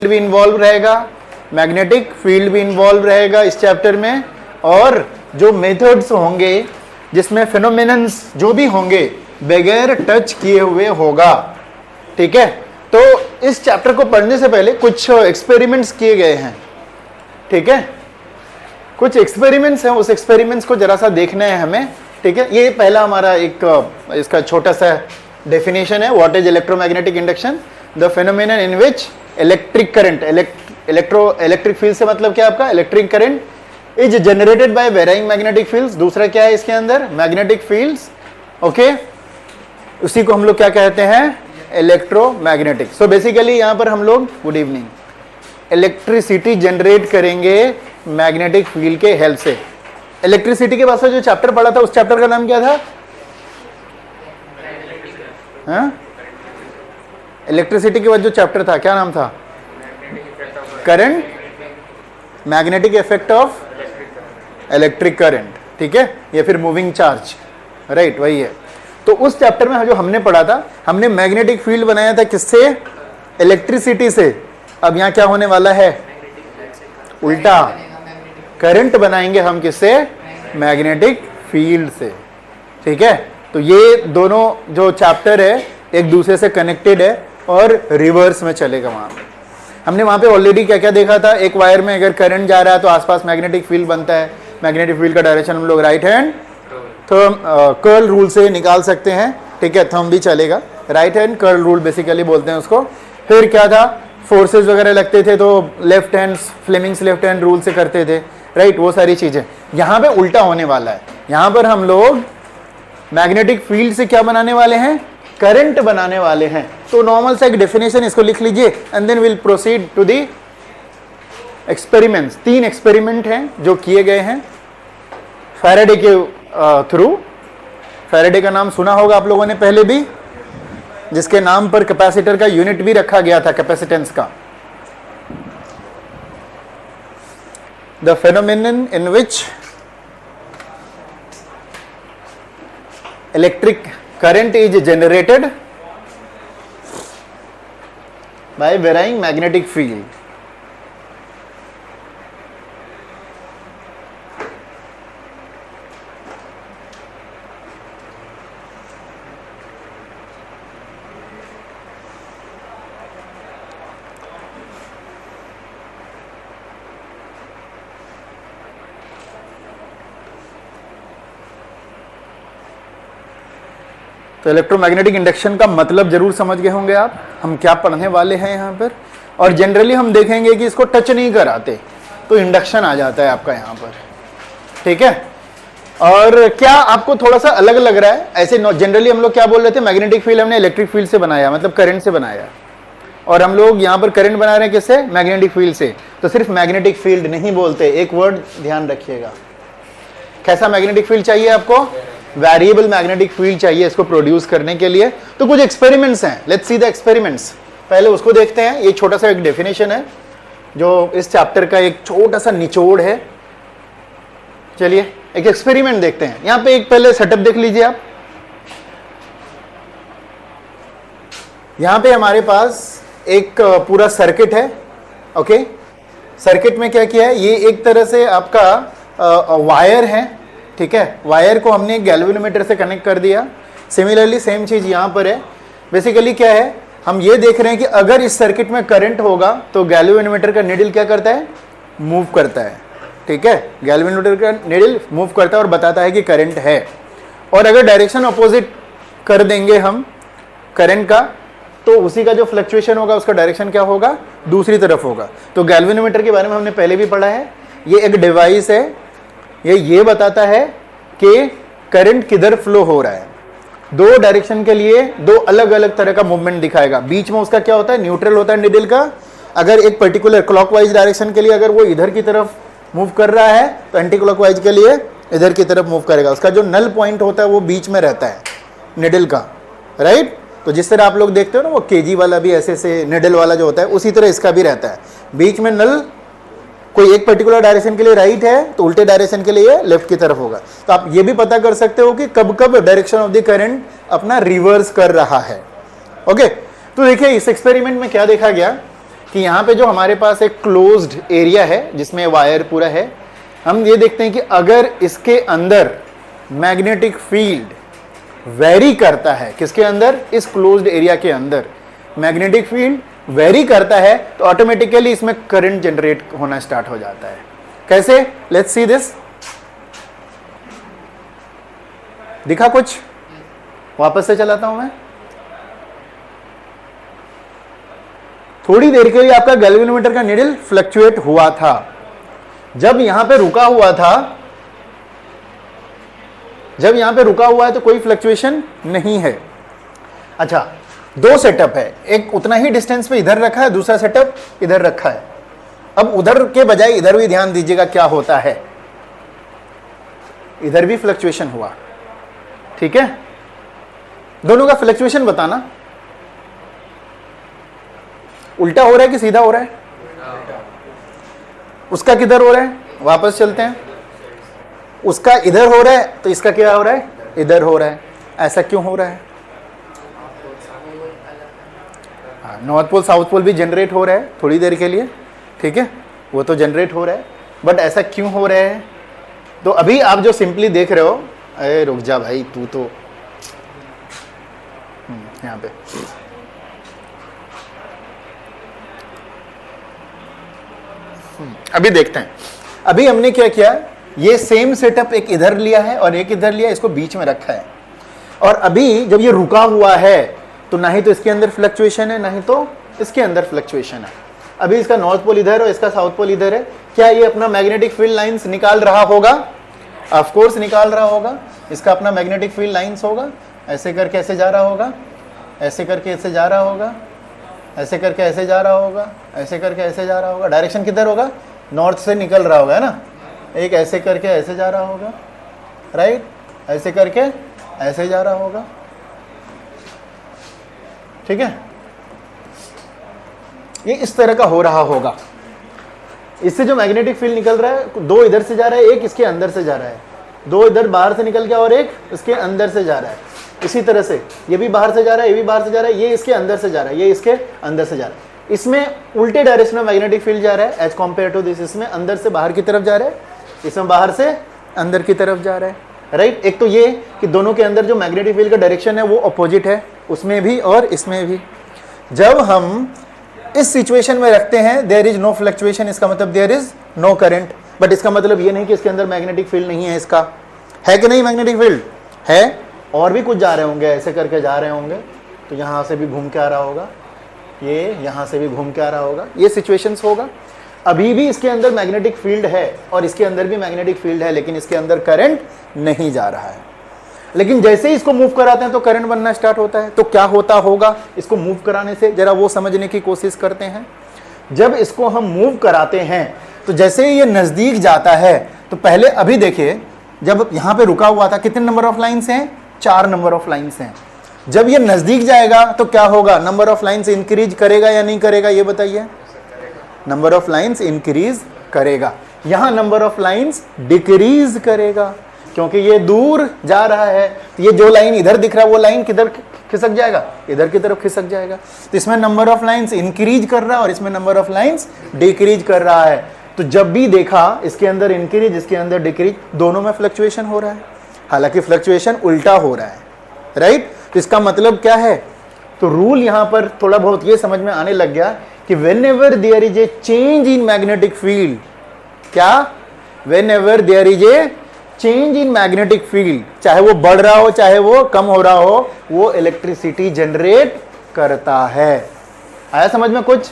भी इन्वॉल्व रहेगा, magnetic field भी इन्वॉल्व रहेगा इस चैप्टर में, और जो मेथड्स होंगे जिसमें फिनोमिनन्स जो भी होंगे बगैर टच किए हुए होगा। ठीक है, तो इस चैप्टर को पढ़ने से पहले कुछ एक्सपेरिमेंट्स किए गए हैं। ठीक है, कुछ एक्सपेरिमेंट्स हैं, उस एक्सपेरिमेंट्स को जरा सा देखना है हमें। ठीक है, ये पहला हमारा एक इसका छोटा सा डेफिनेशन है, what is electromagnetic induction, the phenomenon in which electric current, electric field से मतलब क्या आपका, electric current is generated by varying magnetic fields. दूसरा क्या है इसके अंदर, मैग्नेटिक फील्ड्स। ओके, उसी को हम लोग क्या कहते हैं, इलेक्ट्रोमैग्नेटिक। सो बेसिकली यहां पर हम लोग, गुड इवनिंग, इलेक्ट्रिसिटी जनरेट करेंगे मैग्नेटिक फील्ड के हेल्प से। इलेक्ट्रिसिटी के पास जो चैप्टर पढ़ा था उस चैप्टर का नाम क्या था, इलेक्ट्रिसिटी के बाद जो चैप्टर था क्या नाम था, current, magnetic effect of electric current. ठीक है, या फिर मूविंग चार्ज, राइट, वही है। तो उस चैप्टर में जो हमने पढ़ा था, हमने मैग्नेटिक फील्ड बनाया था किससे, इलेक्ट्रिसिटी से। अब यहां क्या होने वाला है, उल्टा, करंट बनाएंगे हम किससे, मैग्नेटिक फील्ड से। ठीक है, तो ये दोनों जो चैप्टर है एक दूसरे से कनेक्टेड है और रिवर्स में चलेगा। वहां हमने वहां पे ऑलरेडी क्या क्या देखा था, एक वायर में अगर करंट जा रहा है तो आसपास मैग्नेटिक फील्ड बनता है। मैग्नेटिक फील्ड का डायरेक्शन हम लोग राइट हैंड कर्ल रूल से निकाल सकते हैं। ठीक है, थंब भी चलेगा, right hand curl rule basically बोलते हैं उसको। फिर क्या था, फोर्सेस वगैरह लगते थे तो left hand, Fleming's left hand rule से करते थे, राइट, वो सारी चीजें। यहां पे उल्टा होने वाला है, यहां पर हम लोग मैग्नेटिक फील्ड से क्या बनाने वाले हैं, करंट बनाने वाले हैं। तो नॉर्मल सा एक डेफिनेशन इसको लिख लीजिए and then will proceed to the experiments. 3 experiment हैं जो किए गए हैं फैराडे के थ्रू। फैराडे का नाम सुना होगा आप लोगों ने पहले भी, जिसके नाम पर कैपेसिटर का यूनिट भी रखा गया था, कैपेसिटेंस का। The phenomenon in which electric current is generated by varying magnetic field. तो इलेक्ट्रोमैग्नेटिक इंडक्शन का मतलब जरूर समझ गए होंगे आप, हम क्या पढ़ने वाले हैं यहाँ पर। और जनरली हम देखेंगे कि इसको टच नहीं कराते तो इंडक्शन आ जाता है आपका यहाँ पर। ठीक है, और क्या आपको थोड़ा सा अलग लग रहा है, ऐसे जनरली हम लोग क्या बोल रहे थे, मैग्नेटिक फील्ड हमने इलेक्ट्रिक फील्ड से बनाया, मतलब करंट से बनाया, और हम लोग यहाँ पर करंट बना रहे हैं किससे, मैग्नेटिक फील्ड से। तो सिर्फ मैग्नेटिक फील्ड नहीं बोलते, एक वर्ड ध्यान रखिएगा। कैसा मैग्नेटिक फील्ड चाहिए आपको, वेरिएबल मैग्नेटिक फील्ड चाहिए इसको प्रोड्यूस करने के लिए। तो कुछ एक्सपेरिमेंट्स हैं, लेट्स सी द एक्सपेरिमेंट्स। पहले उसको देखते हैं, ये छोटा सा एक डेफिनेशन है जो इस चैप्टर का एक छोटा सा निचोड़ है। चलिए एक एक्सपेरिमेंट देखते हैं। यहां पे एक पहले सेटअप देख लीजिए आप। यहां पे हमारे पास एक पूरा सर्किट है। ओके, सर्किट में क्या किया है, ये एक तरह से आपका वायर है। ठीक है, वायर को हमने गैल्वेनोमीटर से कनेक्ट कर दिया। सिमिलरली सेम चीज यहां पर है। बेसिकली क्या है, हम ये देख रहे हैं कि अगर इस सर्किट में करंट होगा तो गैल्वेनोमीटर का निडल क्या करता है, मूव करता है। ठीक है, गैल्वेनोमीटर का निडल मूव करता है और बताता है कि करंट है। और अगर डायरेक्शन अपोजिट कर देंगे हम करंट का, तो उसी का जो फ्लक्चुएशन होगा उसका डायरेक्शन क्या होगा, दूसरी तरफ होगा। तो गैल्वेनोमीटर के बारे में हमने पहले भी पढ़ा है। ये एक डिवाइस है, ये बताता है कि करंट किधर फ्लो हो रहा है। 2 डायरेक्शन के लिए 2 अलग अलग तरह का मूवमेंट दिखाएगा। बीच में उसका क्या होता है, न्यूट्रल होता है निडल का। अगर एक पर्टिकुलर क्लॉकवाइज डायरेक्शन के लिए अगर वो इधर की तरफ मूव कर रहा है तो एंटी क्लॉकवाइज के लिए इधर की तरफ मूव करेगा। उसका जो नल पॉइंट होता है वो बीच में रहता है निडल का, राइट। तो जिस तरह आप लोग देखते हो ना, वो केजी वाला भी ऐसे से निडल वाला जो होता है, उसी तरह इसका भी रहता है। बीच में नल कोई एक पर्टिकुलर डायरेक्शन के लिए राइट है तो उल्टे डायरेक्शन के लिए लेफ्ट की तरफ होगा। तो आप ये भी पता कर सकते हो कि कब कब डायरेक्शन ऑफ द करंट अपना रिवर्स कर रहा है। ओके, तो देखिए इस एक्सपेरिमेंट में क्या देखा गया कि यहाँ पे जो हमारे पास एक क्लोज्ड एरिया है जिसमें वायर पूरा है, हम ये देखते हैं कि अगर इसके अंदर मैग्नेटिक फील्ड वेरी करता है, किसके अंदर, इस क्लोज्ड एरिया के अंदर मैग्नेटिक फील्ड वेरी करता है, तो ऑटोमेटिकली इसमें करंट जनरेट होना स्टार्ट हो जाता है। कैसे? Let's see this. दिखा कुछ? वापस से चलाता हूं मैं। थोड़ी देर के लिए आपका गैल्वेनोमीटर का नीडल फ्लक्चुएट हुआ था। जब यहां पे रुका हुआ था, जब यहां पे रुका हुआ है तो कोई फ्लक्चुएशन नहीं है। अच्छा, दो सेटअप है, एक उतना ही डिस्टेंस पे इधर रखा है, दूसरा सेटअप इधर रखा है। अब उधर के बजाय इधर भी ध्यान दीजिएगा क्या होता है। इधर भी फ्लक्चुएशन हुआ, ठीक है। दोनों का फ्लक्चुएशन बताना, उल्टा हो रहा है कि सीधा हो रहा है? उसका किधर हो रहा है? वापस चलते हैं। उसका इधर हो रहा है तो इसका क्या हो रहा है? इधर हो रहा है। ऐसा क्यों हो रहा है? नॉर्थ पोल साउथ पोल भी जनरेट हो रहा है थोड़ी देर के लिए, ठीक है, वो तो जनरेट हो रहा है, बट ऐसा क्यों हो रहा है? तो अभी आप जो सिंपली देख रहे हो, अरे रुक जा भाई तू तो, यहाँ पे अभी देखते हैं। अभी हमने क्या किया, ये सेम सेटअप एक इधर लिया है और एक इधर लिया, इसको बीच में रखा है। और अभी जब ये रुका हुआ है तो ना ही तो इसके अंदर फ्लक्चुएशन है, ना ही तो इसके अंदर फ्लक्चुएशन है। अभी इसका नॉर्थ पोल इधर और इसका साउथ पोल इधर है। क्या ये अपना मैग्नेटिक फील्ड लाइंस निकाल रहा होगा? ऑफ कोर्स निकाल रहा होगा। इसका अपना मैग्नेटिक फील्ड लाइंस होगा, ऐसे करके ऐसे जा रहा होगा, ऐसे करके ऐसे जा रहा होगा, ऐसे करके ऐसे जा रहा होगा, ऐसे करके ऐसे जा रहा होगा। डायरेक्शन किधर होगा? नॉर्थ से निकल रहा होगा, है ना। एक ऐसे करके ऐसे जा रहा होगा, राइट, ऐसे करके ऐसे जा रहा होगा, ठीक है। ये इस तरह का हो रहा होगा। इससे जो मैग्नेटिक फील्ड निकल रहा है, दो इधर से जा रहा है, एक इसके अंदर से जा रहा है, दो इधर बाहर से निकल गया और एक इसके अंदर से जा रहा है। इसी तरह से ये भी बाहर से जा रहा है, ये भी बाहर से जा रहा है, ये इसके अंदर से जा रहा है, ये इसके अंदर से जा रहा है। इसमें उल्टे डायरेक्शन में मैग्नेटिक फील्ड जा रहा है एज कम्पेयर टू दिस। इसमें अंदर से बाहर की तरफ जा रहा है, इसमें बाहर से अंदर की तरफ जा रहा है, राइट। एक तो ये कि दोनों के अंदर जो मैग्नेटिक फील्ड का डायरेक्शन है वो अपोजिट है, उसमें भी और इसमें भी। जब हम इस सिचुएशन में रखते हैं देयर इज नो फ्लक्चुएशन, इसका मतलब there is no current. But इसका मतलब ये नहीं कि इसके अंदर मैग्नेटिक फील्ड नहीं है। इसका है कि नहीं? मैग्नेटिक फील्ड है, और भी कुछ जा रहे होंगे, ऐसे करके जा रहे होंगे, तो यहाँ से भी घूम के आ रहा होगा, ये यहाँ से भी घूम के आ रहा होगा, ये सिचुएशंस होगा। अभी भी इसके अंदर मैग्नेटिक फील्ड है और इसके अंदर भी मैग्नेटिक फील्ड है, लेकिन इसके अंदर करंट नहीं जा रहा है। लेकिन जैसे ही इसको मूव कराते हैं तो करंट बनना स्टार्ट होता है। तो क्या होता होगा इसको मूव कराने से, जरा वो समझने की कोशिश करते हैं। जब इसको हम मूव कराते हैं तो जैसे ही ये नजदीक जाता है, तो पहले अभी देखिए, जब यहाँ पे रुका हुआ था, कितने नंबर ऑफ लाइन्स हैं? 4 नंबर ऑफ लाइन्स हैं। जब ये नजदीक जाएगा तो क्या होगा? नंबर ऑफ लाइन्स इंक्रीज करेगा या नहीं करेगा, ये बताइए। नंबर ऑफ लाइन्स इंक्रीज करेगा। यहां नंबर ऑफ लाइन्स डिक्रीज करेगा, क्योंकि ये दूर जा रहा है। तो ये जो लाइन इधर दिख रहा है वो लाइन किधर खिसक जाएगा? इधर की तरफ खिसक जाएगा। तो इसमें नंबर ऑफ लाइन्स इंक्रीज कर रहा है और इसमें नंबर ऑफ लाइन्स डिक्रीज कर रहा है। तो जब भी देखा इसके अंदर इंक्रीज, इसके अंदर डिक्रीज, दोनों में फ्लक्चुएशन हो रहा है, हालांकि फ्लक्चुएशन उल्टा हो रहा है, राइट। तो इसका मतलब क्या है? तो रूल यहां पर थोड़ा बहुत ये समझ में आने लग गया कि whenever there is a change in magnetic field, क्या? whenever there is a change in magnetic field, चाहे वो बढ़ रहा हो चाहे वो कम हो रहा हो, वो इलेक्ट्रिसिटी जनरेट करता है। आया समझ में कुछ?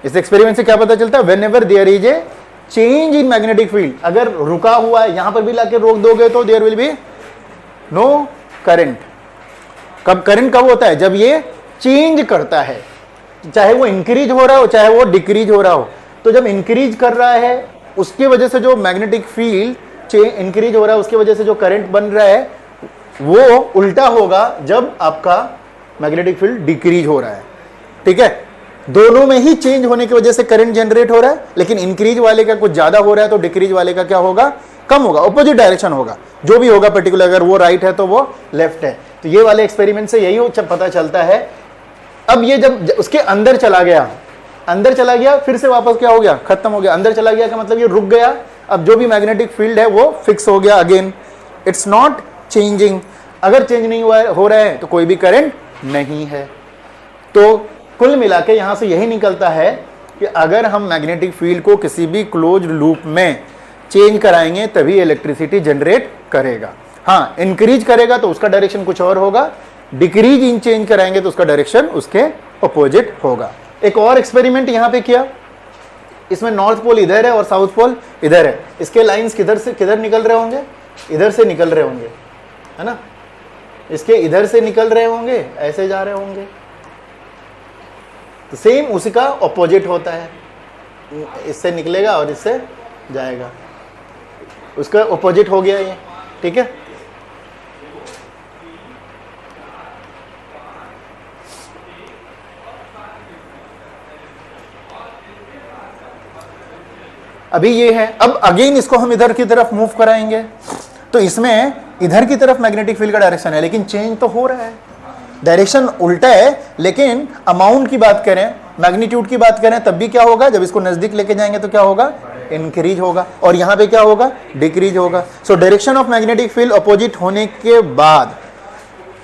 इस एक्सपेरिमेंट से क्या पता चलता है? whenever there is a change in magnetic field, अगर रुका हुआ है, यहां पर भी लाके रोक दोगे तो there will be no current। कब करंट कब होता है? जब ये चेंज करता है, चाहे वो इंक्रीज हो रहा हो चाहे वो डिक्रीज हो रहा हो। तो जब इंक्रीज कर रहा है उसकी वजह से जो मैग्नेटिक फील्ड इंक्रीज हो रहा है, उसकी वजह से जो करंट बन रहा है वो उल्टा होगा जब आपका मैग्नेटिक फील्ड डिक्रीज हो रहा है, ठीक है। दोनों में ही चेंज होने की वजह से करंट जनरेट हो रहा है, लेकिन इंक्रीज वाले का कुछ ज्यादा हो रहा है तो डिक्रीज वाले का क्या होगा? कम होगा, ऑपोजिट डायरेक्शन होगा। जो भी होगा पर्टिकुलर, अगर वो राइट है तो वो लेफ्ट है। तो ये वाले एक्सपेरिमेंट से यही पता चलता है। अब ये जब उसके अंदर चला गया अंदर चला गया, फिर से वापस क्या हो गया, खत्म हो गया। अंदर चला गया का मतलब ये रुक गया, अब जो भी मैग्नेटिक फील्ड है वो फिक्स हो गया अगेन, इट्स नॉट चेंजिंग। अगर चेंज नहीं हुआ हो रहा है तो कोई भी करंट नहीं है। तो कुल मिला के यहां से यही निकलता है कि अगर हम मैग्नेटिक फील्ड को किसी भी क्लोज्ड लूप में चेंज कराएंगे तभी इलेक्ट्रिसिटी जनरेट करेगा। हाँ, इंक्रीज करेगा तो उसका डायरेक्शन कुछ और होगा, डिक्रीज इन चेंज कराएंगे तो उसका डायरेक्शन उसके अपोजिट होगा। एक और एक्सपेरिमेंट यहां पे किया, इसमें नॉर्थ पोल इधर है और साउथ पोल इधर है। इसके लाइंस किधर से किधर निकल रहे होंगे, इधर से निकल रहे होंगे, है ना। इसके इधर से निकल रहे होंगे, ऐसे जा रहे होंगे, तो सेम उसी का ऑपोजिट होता है, इससे निकलेगा और इससे जाएगा, उसका ऑपोजिट हो गया ये, ठीक है। अभी ये है, अब अगेन इसको हम इधर की तरफ मूव कराएंगे तो इसमें इधर की तरफ मैग्नेटिक फील्ड का डायरेक्शन है, लेकिन चेंज तो हो रहा है, डायरेक्शन उल्टा है, लेकिन अमाउंट की बात करें, मैग्नीट्यूड की बात करें, तब भी क्या होगा, जब इसको नजदीक लेके जाएंगे तो क्या होगा, इंक्रीज होगा, और यहां पे क्या होगा, डिक्रीज होगा। So direction of magnetic field opposite होने के बाद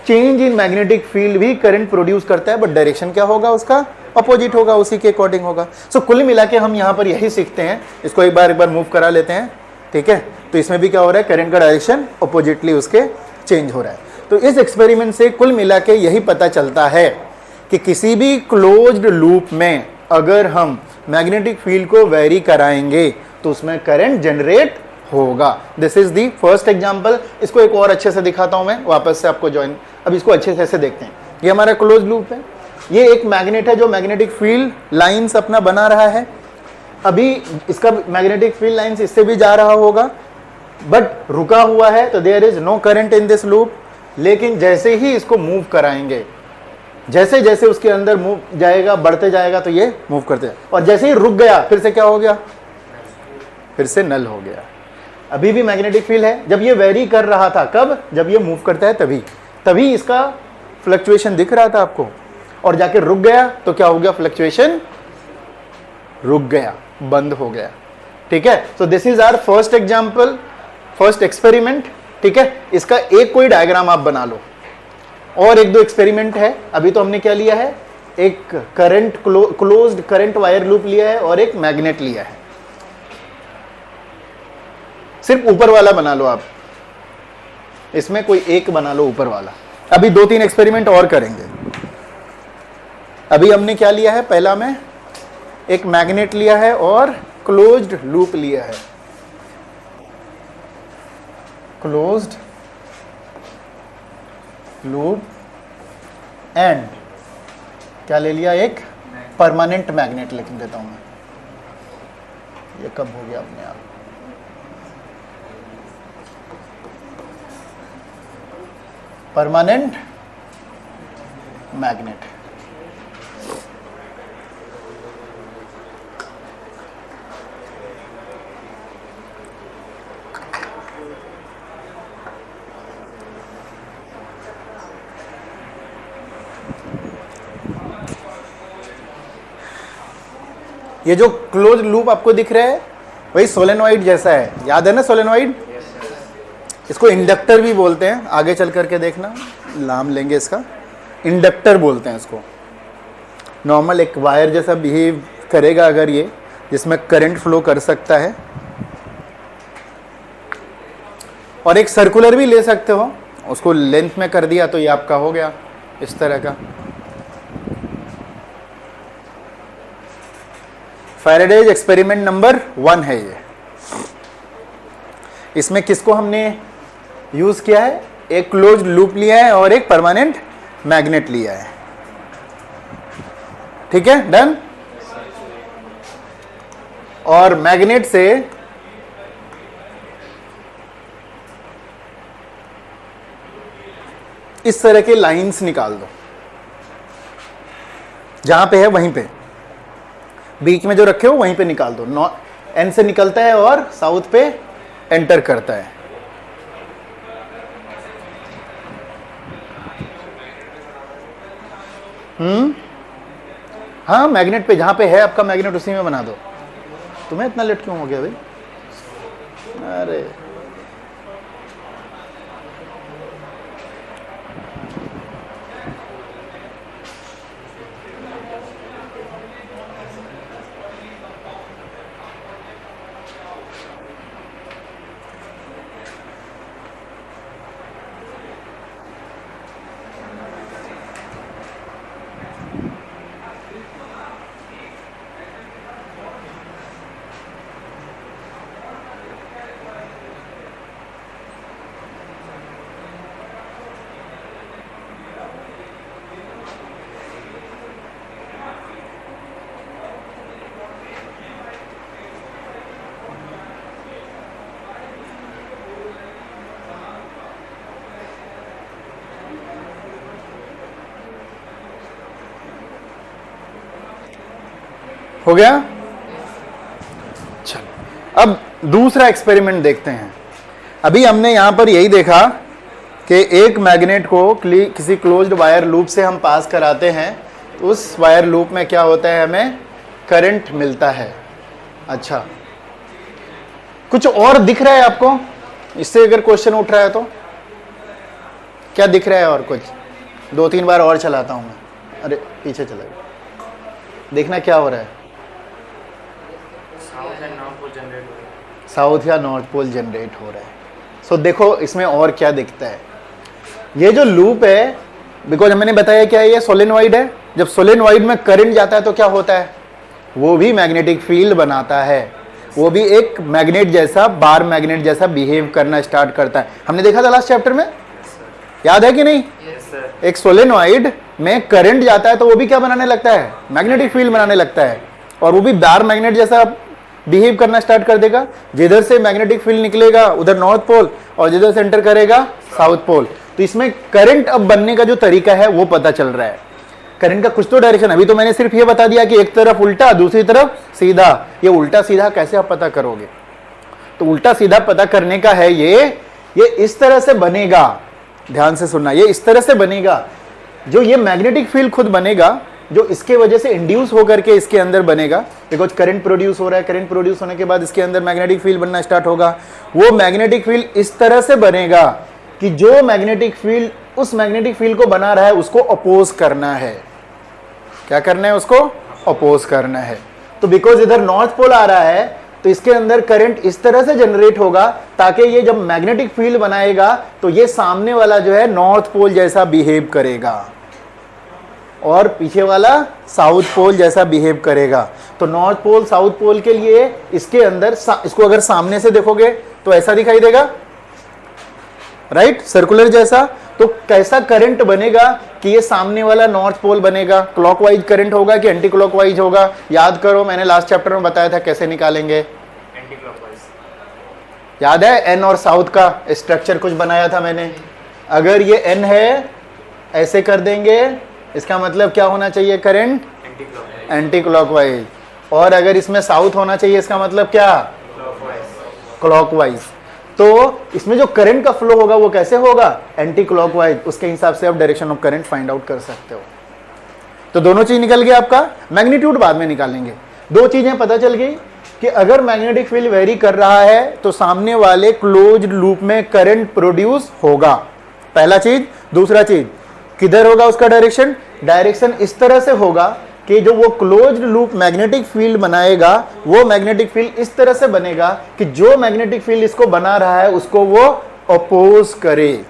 चेंज इन मैग्नेटिक फील्ड भी करंट प्रोड्यूस करता है, बट डायरेक्शन क्या होगा, उसका अपोजिट होगा, उसी के अकॉर्डिंग होगा। सो कुल मिला के हम यहां पर यही सीखते हैं। इसको एक बार मूव करा लेते हैं, ठीक है। तो इसमें भी क्या हो रहा है, करंट का डायरेक्शन अपोजिटली उसके चेंज हो रहा है। तो इस एक्सपेरिमेंट से कुल मिला के यही पता चलता है कि किसी भी क्लोज्ड लूप में अगर हम मैग्नेटिक फील्ड को वेरी कराएंगे तो उसमें करंट जनरेट होगा। This is the first example. इसको एक और अच्छे से दिखाता हूं मैं, वापस से आपको ज्वाइन, अब इसको अच्छे से देखते हैं। ये हमारा क्लोज लूप है, ये एक मैग्नेट है जो मैग्नेटिक फील्ड लाइंस अपना बना रहा है। अभी इसका मैग्नेटिक फील्ड लाइंस इससे भी जा रहा होगा, बट रुका हुआ है, तो there is no current in this loop. लेकिन जैसे ही इसको मूव कराएंगे, जैसे जैसे उसके अंदर मूव जाएगा, बढ़ते जाएगा, तो ये मूव करते हैं, और जैसे ही रुक गया फिर से क्या हो गया, फिर से नल हो गया। अभी भी मैग्नेटिक फील्ड है, जब ये वेरी कर रहा था, कब, जब ये मूव करता है तभी इसका फ्लक्चुएशन दिख रहा था आपको, और जाके रुक गया तो क्या हो गया, फ्लक्चुएशन रुक गया, बंद हो गया, ठीक है। So this is our first example, first experiment, ठीक है। इसका एक कोई डायग्राम आप बना लो, और एक दो एक्सपेरिमेंट है। अभी तो हमने क्या लिया है, एक current closed current wire loop लिया है और एक मैग्नेट लिया है। सिर्फ ऊपर वाला बना लो आप, इसमें कोई एक बना लो ऊपर वाला। अभी दो तीन एक्सपेरिमेंट और करेंगे। अभी हमने क्या लिया है, पहला में एक मैग्नेट लिया है और क्लोज्ड लूप लिया है, क्लोज्ड लूप, एंड क्या ले लिया, एक परमानेंट मैग्नेट लिख देता हूं मैं। ये कब हो गया अपने आप, परमानेंट मैग्नेट। ये जो क्लोज लूप आपको दिख रहा है वही सोलेनॉइड जैसा है, याद है ना सोलेनॉइड। इसको इंडक्टर भी बोलते हैं, आगे चल करके देखना, नाम लेंगे इसका, इंडक्टर बोलते हैं इसको। नॉर्मल एक वायर जैसा बिहेव करेगा अगर ये, जिसमें करंट फ्लो कर सकता है, और एक सर्कुलर भी ले सकते हो, उसको लेंथ में कर दिया तो ये आपका हो गया इस तरह का। फैराडेज एक्सपेरिमेंट नंबर 1 है ये। इसमें किसको हमने यूज किया है, एक क्लोज लूप लिया है और एक परमानेंट मैग्नेट लिया है, ठीक है, डन। और मैग्नेट से इस तरह के लाइंस निकाल दो, जहां पे है वहीं पे, बीच में जो रखे हो वहीं पे निकाल दो। एन से निकलता है और साउथ पे एंटर करता है। हाँ मैग्नेट पे, जहाँ पे है आपका मैग्नेट उसी में बना दो। तुम्हें इतना लेट क्यों हो गया भाई? अरे हो गया? चलो अब दूसरा एक्सपेरिमेंट देखते हैं। अभी हमने यहां पर यही देखा कि एक मैग्नेट को किसी क्लोज्ड वायर लूप से हम पास कराते हैं, तो उस वायर लूप में क्या होता है, हमें करंट मिलता है। अच्छा, कुछ और दिख रहा है आपको इससे अगर क्वेश्चन उठ रहा है तो? क्या दिख रहा है और कुछ? 2-3 बार और चलाता हूं मैं। अरे पीछे चला गया। देखना क्या हो रहा है। साउथ या नॉर्थ पोल जनरेट हो रहा है। सो देखो इसमें और क्या दिखता है। ये जो लूप है, बिकॉज मैंने बताया क्या है, ये सोलेनॉइड है। जब सोलेनॉइड में करंट जाता है तो क्या होता है, वो भी मैग्नेटिक फील्ड बनाता है। वो भी एक मैग्नेट जैसा, बार मैग्नेट जैसा बिहेव करना स्टार्ट करता है। हमने देखा था लास्ट चैप्टर में, याद है कि नहीं? एक सोलेनॉइड में करंट जाता है तो वो भी क्या बनाने लगता है, मैग्नेटिक फील्ड बनाने लगता है। और वो भी बार मैग्नेट जैसा बिहेव करना स्टार्ट कर देगा। जिधर से मैग्नेटिक फील्ड निकलेगा उधर नॉर्थ पोल, और जिधर से एंटर करेगा साउथ पोल। तो इसमें करंट अब बनने का जो तरीका है वो पता चल रहा है। करंट का कुछ तो डायरेक्शन, अभी तो मैंने सिर्फ ये बता दिया कि एक तरफ उल्टा दूसरी तरफ सीधा। ये उल्टा सीधा कैसे आप पता करोगे? तो उल्टा सीधा पता करने का है ये इस तरह से बनेगा। ध्यान से सुनना, ये इस तरह से बनेगा। जो ये मैग्नेटिक फील्ड खुद बनेगा, जो इसके वजह से इंड्यूस होकर के इसके अंदर बनेगा, बिकॉज करंट प्रोड्यूस हो रहा है। करंट प्रोड्यूस होने के बाद इसके अंदर मैग्नेटिक फील्ड बनना स्टार्ट होगा। वो मैग्नेटिक फील्ड इस तरह से बनेगा कि जो मैग्नेटिक फील्ड उस मैग्नेटिक फील्ड को बना रहा है उसको अपोज करना है। क्या करना है? उसको अपोज करना है। तो बिकॉज इधर नॉर्थ पोल आ रहा है तो इसके अंदर करंट इस तरह से जनरेट होगा ताकि ये जब मैग्नेटिक फील्ड बनाएगा तो ये सामने वाला जो है नॉर्थ पोल जैसा बिहेव करेगा और पीछे वाला साउथ पोल जैसा बिहेव करेगा। तो नॉर्थ पोल साउथ पोल के लिए इसके अंदर इसको अगर सामने से देखोगे तो ऐसा दिखाई देगा, राइट, सर्कुलर जैसा। तो कैसा करंट बनेगा कि ये सामने वाला नॉर्थ पोल बनेगा? क्लॉकवाइज करंट होगा कि एंटी क्लॉकवाइज होगा? याद करो, मैंने लास्ट चैप्टर में बताया था कैसे निकालेंगे। Anti clockwise. याद है एन और साउथ का स्ट्रक्चर कुछ बनाया था मैंने। अगर ये एन है ऐसे कर देंगे, इसका मतलब क्या होना चाहिए? Current anti clockwise. और अगर इसमें साउथ होना चाहिए इसका मतलब क्या? क्लॉकवाइज। तो इसमें जो करंट का फ्लो होगा वो कैसे होगा? Anti clockwise. उसके हिसाब से आप direction of current find out कर सकते हो। तो दोनों चीज निकल गया आपका। मैग्नीट्यूड बाद में निकालेंगे। दो चीजें पता चल गई कि अगर मैग्नेटिक फील्ड वेरी कर रहा है तो सामने वाले क्लोज्ड लूप में करंट प्रोड्यूस होगा, पहला चीज। दूसरा चीज, किधर होगा उसका डायरेक्शन? डायरेक्शन इस तरह से होगा कि जो वो क्लोज्ड लूप मैग्नेटिक फील्ड बनाएगा वो मैग्नेटिक फील्ड इस तरह से बनेगा कि जो मैग्नेटिक फील्ड इसको बना रहा है उसको वो अपोज करे।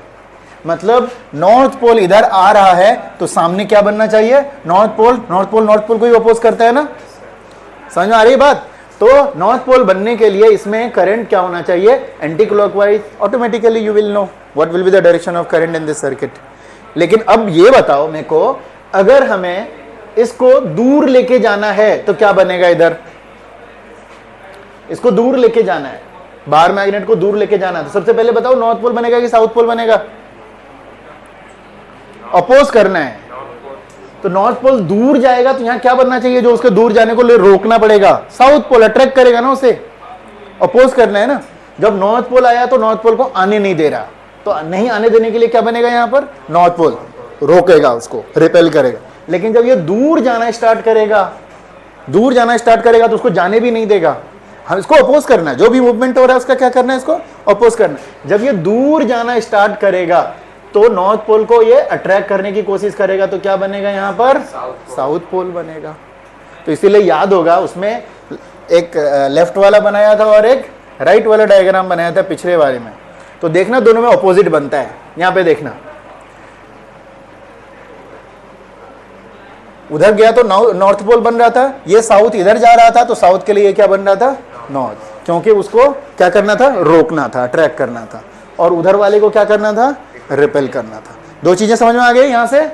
मतलब नॉर्थ पोल इधर आ रहा है तो सामने क्या बनना चाहिए? North pole. North pole north pole को ही अपोज करता है ना, समझ में आ रही है बात? तो नॉर्थ पोल बनने के लिए इसमें करंट क्या होना चाहिए? Anti clockwise. Automatically you will know what will be the direction of current in this circuit. लेकिन अब ये बताओ मेरे को, अगर हमें इसको दूर लेके जाना है तो क्या बनेगा? इधर इसको दूर लेके जाना है, बार मैग्नेट को दूर लेके जाना है, तो सबसे पहले बताओ नॉर्थ पोल बनेगा कि साउथ पोल बनेगा? अपोज करना है तो नॉर्थ पोल दूर जाएगा तो यहां क्या बनना चाहिए? जो उसके दूर जाने को लिए रोकना पड़ेगा, साउथ पोल अट्रैक्ट करेगा ना उसे, अपोज करना है ना। जब नॉर्थ पोल आया तो नॉर्थ पोल को आने नहीं दे रहा, तो नहीं आने देने के लिए क्या बनेगा? यहां पर नॉर्थ पोल रोकेगा, उसको रिपेल करेगा। लेकिन जब ये दूर जाना स्टार्ट करेगा, दूर जाना स्टार्ट करेगा तो उसको जाने भी नहीं देगा। हम इसको अपोज करना है, जो भी मूवमेंट हो रहा है उसका क्या करना है, इसको अपोज करना है। जब ये दूर जाना स्टार्ट करेगा तो नॉर्थ पोल को ये अट्रैक्ट करने की कोशिश करेगा, तो क्या बनेगा यहाँ पर, साउथ पोल बनेगा। तो इसीलिए याद होगा उसमें एक लेफ्ट वाला बनाया था और एक राइट वाला डायग्राम बनाया था पिछले वाले में। तो देखना दोनों में ऑपोजिट बनता है। यहां पे देखना, उधर गया तो नॉर्थ पोल बन रहा था, ये साउथ इधर जा रहा था तो साउथ के लिए ये क्या बन रहा था, नॉर्थ, क्योंकि उसको क्या करना था, रोकना था, अट्रैक्ट करना था। और उधर वाले को क्या करना था, रिपेल करना था। दो चीजें समझ में आ गई यहां से।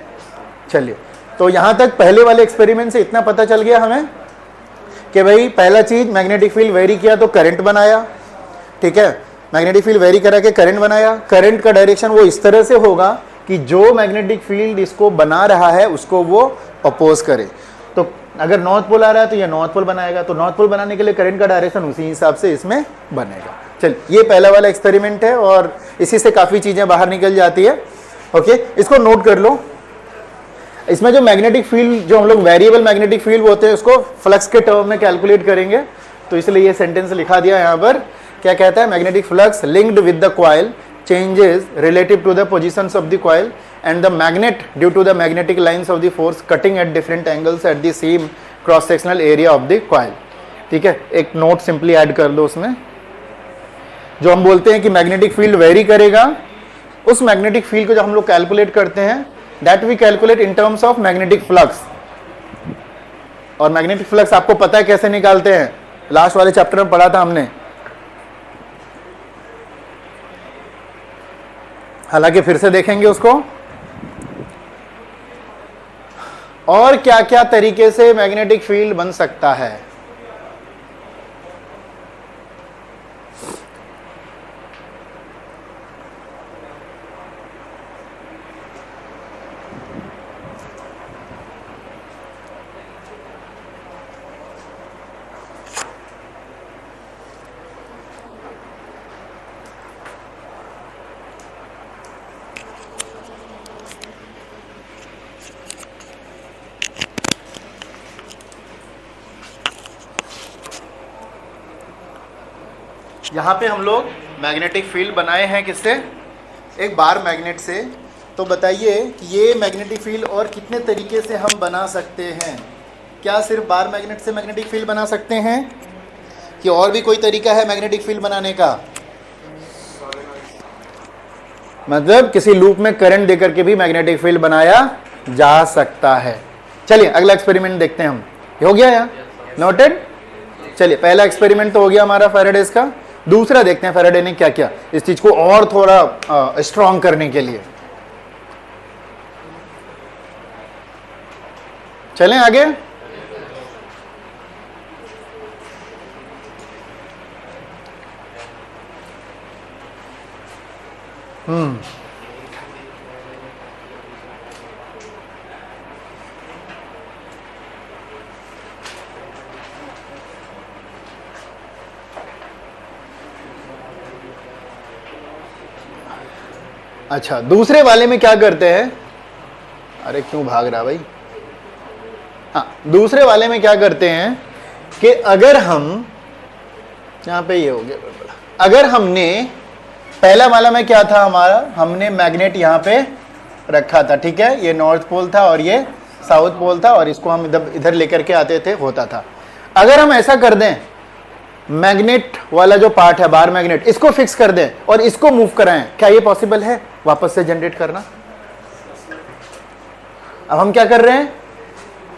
चलिए, तो यहां तक पहले वाले एक्सपेरिमेंट से इतना पता चल गया हमें कि भाई पहला चीज मैग्नेटिक फील्ड वेरी किया तो करंट बनाया, ठीक है, मैग्नेटिक फील्ड वेरी करा के करंट बनाया। करंट का डायरेक्शन वो इस तरह से होगा कि जो मैग्नेटिक फील्ड इसको बना रहा है उसको वो अपोज करे। तो अगर नॉर्थ पोल आ रहा है तो ये नॉर्थ पोल बनाएगा, तो नॉर्थ पोल बनाने के लिए करंट का डायरेक्शन उसी हिसाब से इसमें बनेगा। चल, ये पहला वाला एक्सपेरिमेंट है और इसी से काफी चीजें बाहर निकल जाती है। ओके, इसको नोट कर लो। इसमें जो मैग्नेटिक फील्ड, जो हम लोग वेरिएबल मैग्नेटिक फील्ड होते हैं उसको फ्लक्स के टर्म में कैलकुलेट करेंगे, तो इसलिए ये सेंटेंस लिखा दिया यहाँ पर। क्या कहता है, magnetic flux linked with the coil changes relative to the positions of the coil and the magnet due to the magnetic lines of the force cutting at different angles at the same cross sectional area of the coil। ठीक है, एक note simply add कर दो उसमें। जो हम बोलते हैं कि मैग्नेटिक फील्ड वेरी करेगा, उस मैग्नेटिक फील्ड को जब हम लोग कैलकुलेट करते हैं, that we calculate in terms of magnetic flux. और मैग्नेटिक फ्लक्स आपको पता है कैसे निकालते हैं, लास्ट वाले चैप्टर में पढ़ा था हमने। हालांकि फिर से देखेंगे उसको। और क्या क्या तरीके से मैग्नेटिक फील्ड बन सकता है। यहाँ पे हम लोग मैग्नेटिक फील्ड बनाए हैं किससे, एक बार मैग्नेट से। तो बताइए कि ये मैग्नेटिक फील्ड और कितने तरीके से हम बना सकते हैं। क्या सिर्फ बार मैग्नेट से मैग्नेटिक फील्ड बना सकते हैं कि और भी कोई तरीका है मैग्नेटिक फील्ड बनाने का? मतलब किसी लूप में करंट देकर के भी मैग्नेटिक फील्ड बनाया जा सकता है। चलिए अगला एक्सपेरिमेंट देखते हैं हम। ये हो गया यार, नोटेड। चलिए, पहला एक्सपेरिमेंट तो हो गया हमारा फैराडेज का। दूसरा देखते हैं फैराडे ने क्या किया इस चीज को और थोड़ा स्ट्रॉन्ग करने के लिए। चलें आगे। अच्छा, दूसरे वाले में क्या करते हैं, अरे क्यों भाग रहा भाई। हाँ, दूसरे वाले में क्या करते हैं कि अगर हम यहां पे ये हो गया, अगर हमने पहला वाला में क्या था हमारा, हमने मैग्नेट यहां पे रखा था, ठीक है, ये नॉर्थ पोल था और ये साउथ पोल था और इसको हम इधर लेकर के आते थे, होता था। अगर हम ऐसा कर दें, मैग्नेट वाला जो पार्ट है बार मैग्नेट, इसको फिक्स कर दें और इसको मूव कराएं, क्या ये पॉसिबल है वापस से जनरेट करना? अब हम क्या कर रहे हैं,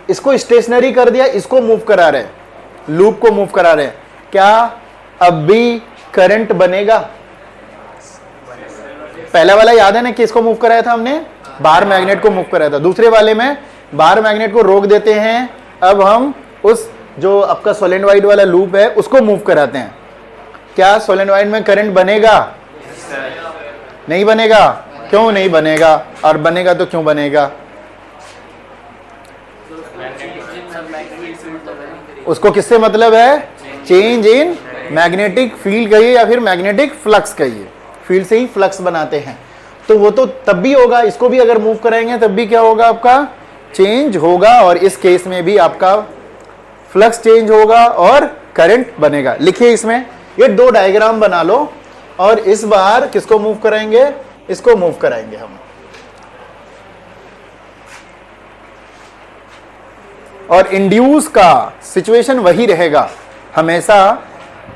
इसको स्टेशनरी कर दिया, इसको मूव करा रहे हैं, लूप को मूव करा रहे हैं। क्या अब भी करंट बनेगा? पहला वाला याद है ना कि इसको मूव कराया था हमने, बार मैग्नेट को मूव कराया था। दूसरे वाले में बार मैग्नेट को रोक देते हैं, अब हम उस जो आपका सोलेनॉइड वाला लूप है उसको मूव कराते हैं। क्या सोलेनॉइड में करंट बनेगा? नहीं बनेगा। क्यों नहीं बनेगा? और बनेगा तो क्यों बनेगा? उसको किससे मतलब है? चेंज इन मैग्नेटिक फील्ड कहिए या फिर मैग्नेटिक फ्लक्स कहिए, फील्ड से ही फ्लक्स बनाते हैं। तो वो तो तब भी होगा, इसको भी अगर मूव कराएंगे तब भी क्या होगा आपका? चेंज होगा और इस केस में भी आपका फ्लक्स चेंज होगा और करंट बनेगा। लिखिए इसमें ये दो डायग्राम बना लो और इस बार किसको मूव कराएंगे, इसको मूव कराएंगे हम। और इंड्यूस का सिचुएशन वही रहेगा, हमेशा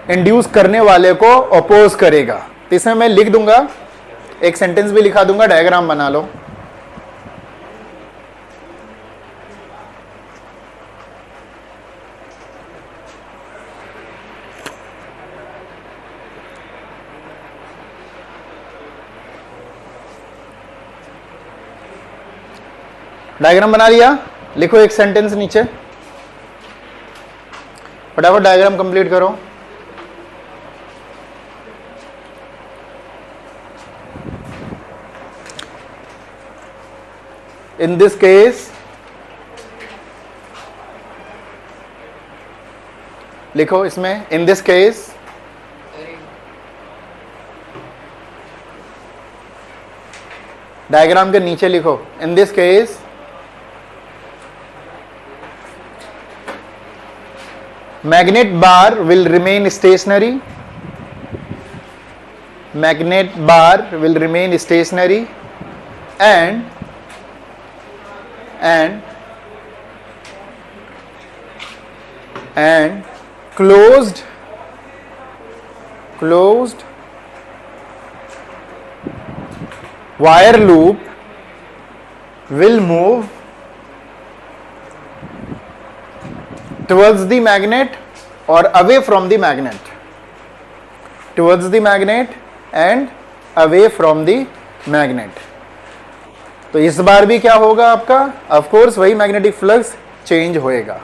इंड्यूस करने वाले को अपोज करेगा। तो इसमें मैं लिख दूंगा, एक सेंटेंस भी लिखा दूंगा, डायग्राम बना लो। डायग्राम बना लिया, लिखो एक सेंटेंस नीचे, फटाफट डायग्राम कंप्लीट करो। इन दिस केस लिखो इसमें, इन दिस केस डायग्राम के नीचे लिखो, in this case magnet bar will remain stationary, magnet bar will remain stationary and closed wire loop will move towards the magnet or away from the magnet, towards the magnet and away from the magnet। तो इस बार भी क्या होगा आपका, of course वही magnetic flux change होएगा।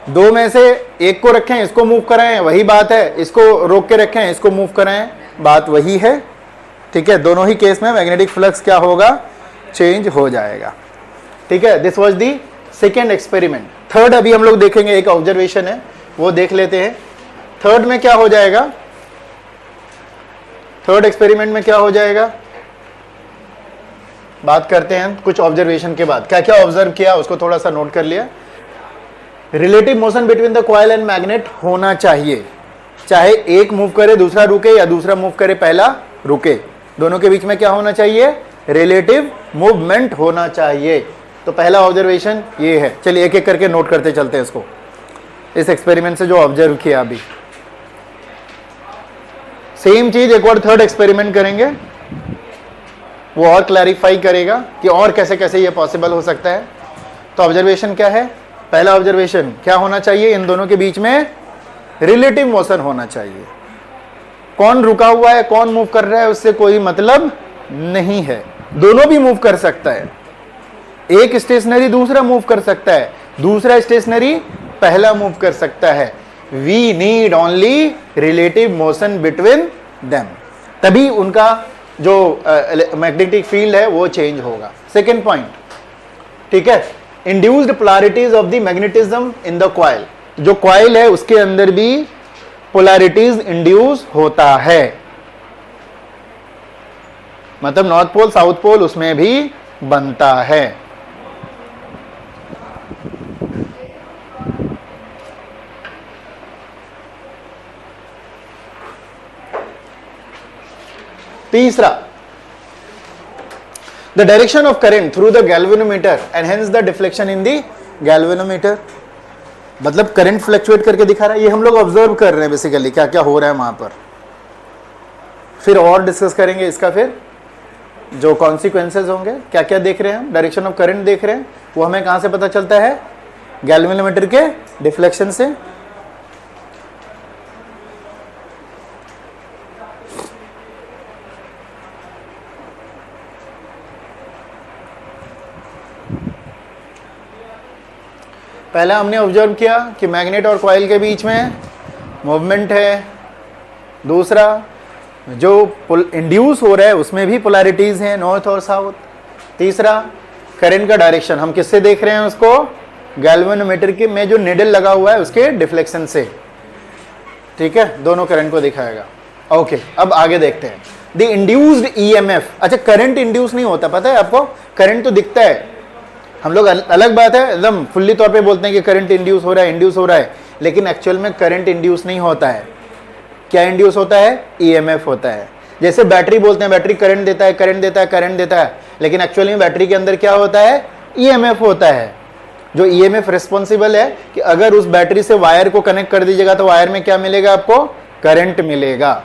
दो में से एक को रखें, इसको मूव कराएं, वही बात है, इसको रोक के रखें, इसको मूव कराएं, बात वही है। ठीक है, दोनों ही केस में मैग्नेटिक फ्लक्स क्या होगा, चेंज हो जाएगा। ठीक है, this was the second experiment. Third अभी हम लोग देखेंगे, एक ऑब्जर्वेशन है वो देख लेते हैं। थर्ड में क्या हो जाएगा, थर्ड एक्सपेरिमेंट में क्या हो जाएगा, बात करते हैं कुछ ऑब्जर्वेशन के बाद। क्या क्या ऑब्जर्व किया उसको थोड़ा सा नोट कर लिया। Relative motion between the coil and magnet होना चाहिए, चाहे एक मूव करे दूसरा रुके या दूसरा मूव करे पहला रुके, दोनों के बीच में क्या होना चाहिए, रिलेटिव मूवमेंट होना चाहिए। तो पहला ऑब्जर्वेशन ये है। चलिए एक एक करके नोट करते चलते हैं इसको, इस एक्सपेरिमेंट से जो ऑब्जर्व किया अभी। सेम चीज एक और थर्ड एक्सपेरिमेंट करेंगे, वो और क्लैरिफाई करेगा कि और कैसे कैसे ये पॉसिबल हो सकता है। तो ऑब्जर्वेशन क्या है, पहला ऑब्जर्वेशन क्या होना चाहिए, इन दोनों के बीच में रिलेटिव मोशन होना चाहिए। कौन रुका हुआ है कौन मूव कर रहा है उससे कोई मतलब नहीं है, दोनों भी मूव कर सकता है। एक स्टेशनरी दूसरा मूव कर सकता है, दूसरा स्टेशनरी पहला मूव कर सकता है। We need only relative motion between them, तभी उनका जो मैग्नेटिक फील्ड है वो चेंज होगा। सेकेंड पॉइंट, ठीक है, induced polarities of the magnetism in the coil. जो कॉइल है उसके अंदर भी पोलैरिटीज इंड्यूस होता है, मतलब नॉर्थ पोल साउथ पोल उसमें भी बनता है। तीसरा, the direction of current through the galvanometer and hence the deflection in the galvanometer. मतलब करंट फ्लक्चुएट करके दिखा रहा है, ये हम लोग ऑब्जर्व कर रहे हैं बेसिकली क्या क्या हो रहा है वहां पर। फिर और डिस्कस करेंगे इसका, फिर जो कॉन्सिक्वेंसेज होंगे, क्या क्या देख रहे हैं हम, डायरेक्शन ऑफ करंट देख रहे हैं, वो हमें कहां से पता चलता है, गैल्वेनोमीटर के डिफ्लेक्शन से। पहला हमने ऑब्जर्व किया कि मैग्नेट और कॉइल के बीच में मूवमेंट है। दूसरा, जो इंड्यूस हो रहा है उसमें भी पोलैरिटीज हैं, नॉर्थ और साउथ। तीसरा, करंट का डायरेक्शन हम किससे देख रहे हैं उसको, गैल्वेनोमीटर के में जो निडल लगा हुआ है उसके डिफ्लेक्शन से। ठीक है, दोनों करंट को दिखाएगा। ओके, अब आगे देखते हैं द इंड्यूस्ड ईएमएफ। अच्छा, करंट इंड्यूस नहीं होता, पता है आपको, करंट तो दिखता है हम लोग अलग बात है, एकदम फुल्ली तौर पे बोलते हैं कि करंट इंड्यूस हो रहा है, इंड्यूस हो रहा है, लेकिन एक्चुअल में करंट इंड्यूस नहीं होता है। क्या इंड्यूस होता है? ईएमएफ होता है। जैसे बैटरी बोलते हैं बैटरी करंट देता है, करंट देता है, करंट देता है, लेकिन एक्चुअली में बैटरी के अंदर क्या होता है? ईएमएफ होता है। जो ईएमएफ रिस्पॉन्सिबल है कि अगर उस बैटरी से वायर को कनेक्ट कर दीजिएगा तो वायर में क्या मिलेगा आपको? करंट मिलेगा।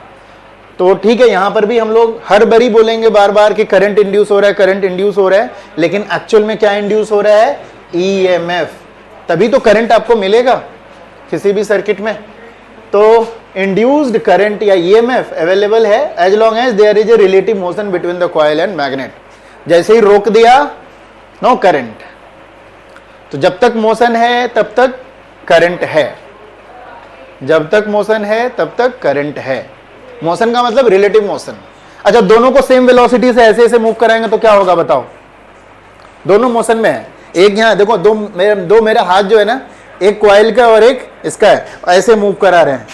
तो ठीक है, यहां पर भी हम लोग हर बारी बोलेंगे बार बार कि करंट इंड्यूस हो रहा है, करंट इंड्यूस हो रहा है, लेकिन एक्चुअल में क्या इंड्यूस हो रहा है? ईएमएफ। तभी तो करंट आपको मिलेगा किसी भी सर्किट में। तो इंड्यूस्ड करंट या ईएमएफ अवेलेबल है as long as there is a relative motion between the coil and magnet. जैसे ही रोक दिया, नो करंट। तो जब तक मोशन है तब तक करंट है, जब तक मोशन है तब तक करंट है। मोशन का मतलब रिलेटिव मोशन। अच्छा, दोनों को सेम वेलोसिटी से ऐसे ऐसे मूव कराएंगे तो क्या होगा बताओ? दोनों मोशन में है। एक यहां देखो, दो मेरा हाथ जो है ना, एक कॉइल का और एक इसका है, ऐसे मूव करा रहे हैं,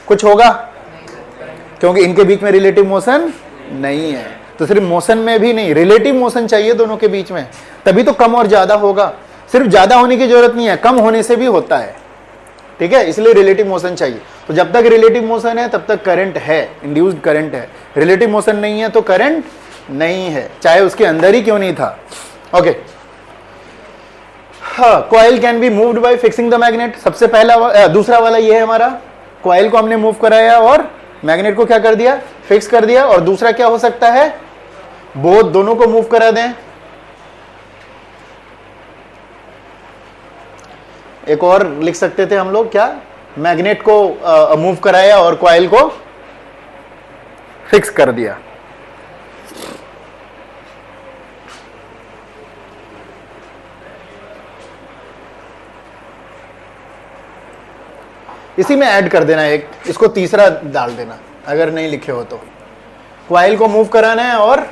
कुछ होगा? क्योंकि इनके बीच में रिलेटिव मोशन नहीं है। तो सिर्फ मोशन में भी नहीं, रिलेटिव मोशन चाहिए दोनों के बीच में, तभी तो कम और ज्यादा होगा। सिर्फ ज्यादा होने की जरूरत नहीं है, कम होने से भी होता है। ठीक है, इसलिए रिलेटिव मोशन चाहिए। तो जब तक रिलेटिव मोशन है तब तक करंट है, इंड्यूस्ड करंट है। रिलेटिव मोशन नहीं है तो करंट नहीं है, चाहे उसके अंदर ही क्यों नहीं था। ओके, हाँ, coil can be moved by fixing the magnet. सबसे पहला दूसरा वाला ये है हमारा, कॉइल को हमने मूव कराया और मैग्नेट को क्या कर दिया? फिक्स कर दिया। और दूसरा क्या हो सकता है? बोथ, दोनों को मूव करा दें। एक और लिख सकते थे हम लोग, क्या? मैग्नेट को मूव कराया और कॉइल को फिक्स कर दिया। इसी में ऐड कर देना एक, इसको तीसरा डाल देना अगर नहीं लिखे हो तो। कॉइल को मूव कराना है और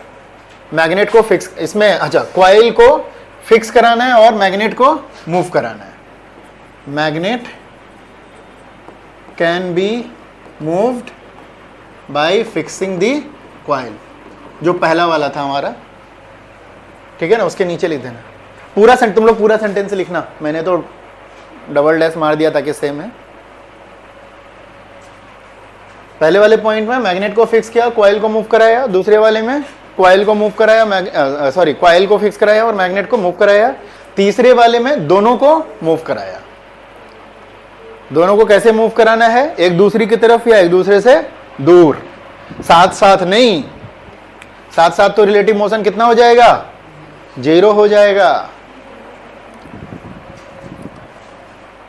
मैग्नेट को फिक्स, इसमें अच्छा, कॉइल को फिक्स कराना है और मैग्नेट को मूव कराना है। Magnet can be moved by fixing the coil, जो पहला वाला था हमारा। ठीक है ना, उसके नीचे लिख देना पूरा तुम लोग पूरा सेंटेंस लिखना, मैंने तो डबल डैश मार दिया ताकि सेम है। पहले वाले पॉइंट में मैग्नेट को फिक्स किया, कॉइल को मूव कराया। दूसरे वाले में कॉइल को मूव कराया, कॉइल को फिक्स कराया और मैग्नेट को मूव कराया। तीसरे वाले में दोनों को मूव कराया। दोनों को कैसे मूव कराना है? एक दूसरी की तरफ या एक दूसरे से दूर, साथ साथ नहीं। साथ साथ तो रिलेटिव मोशन कितना हो जाएगा? 0 हो जाएगा।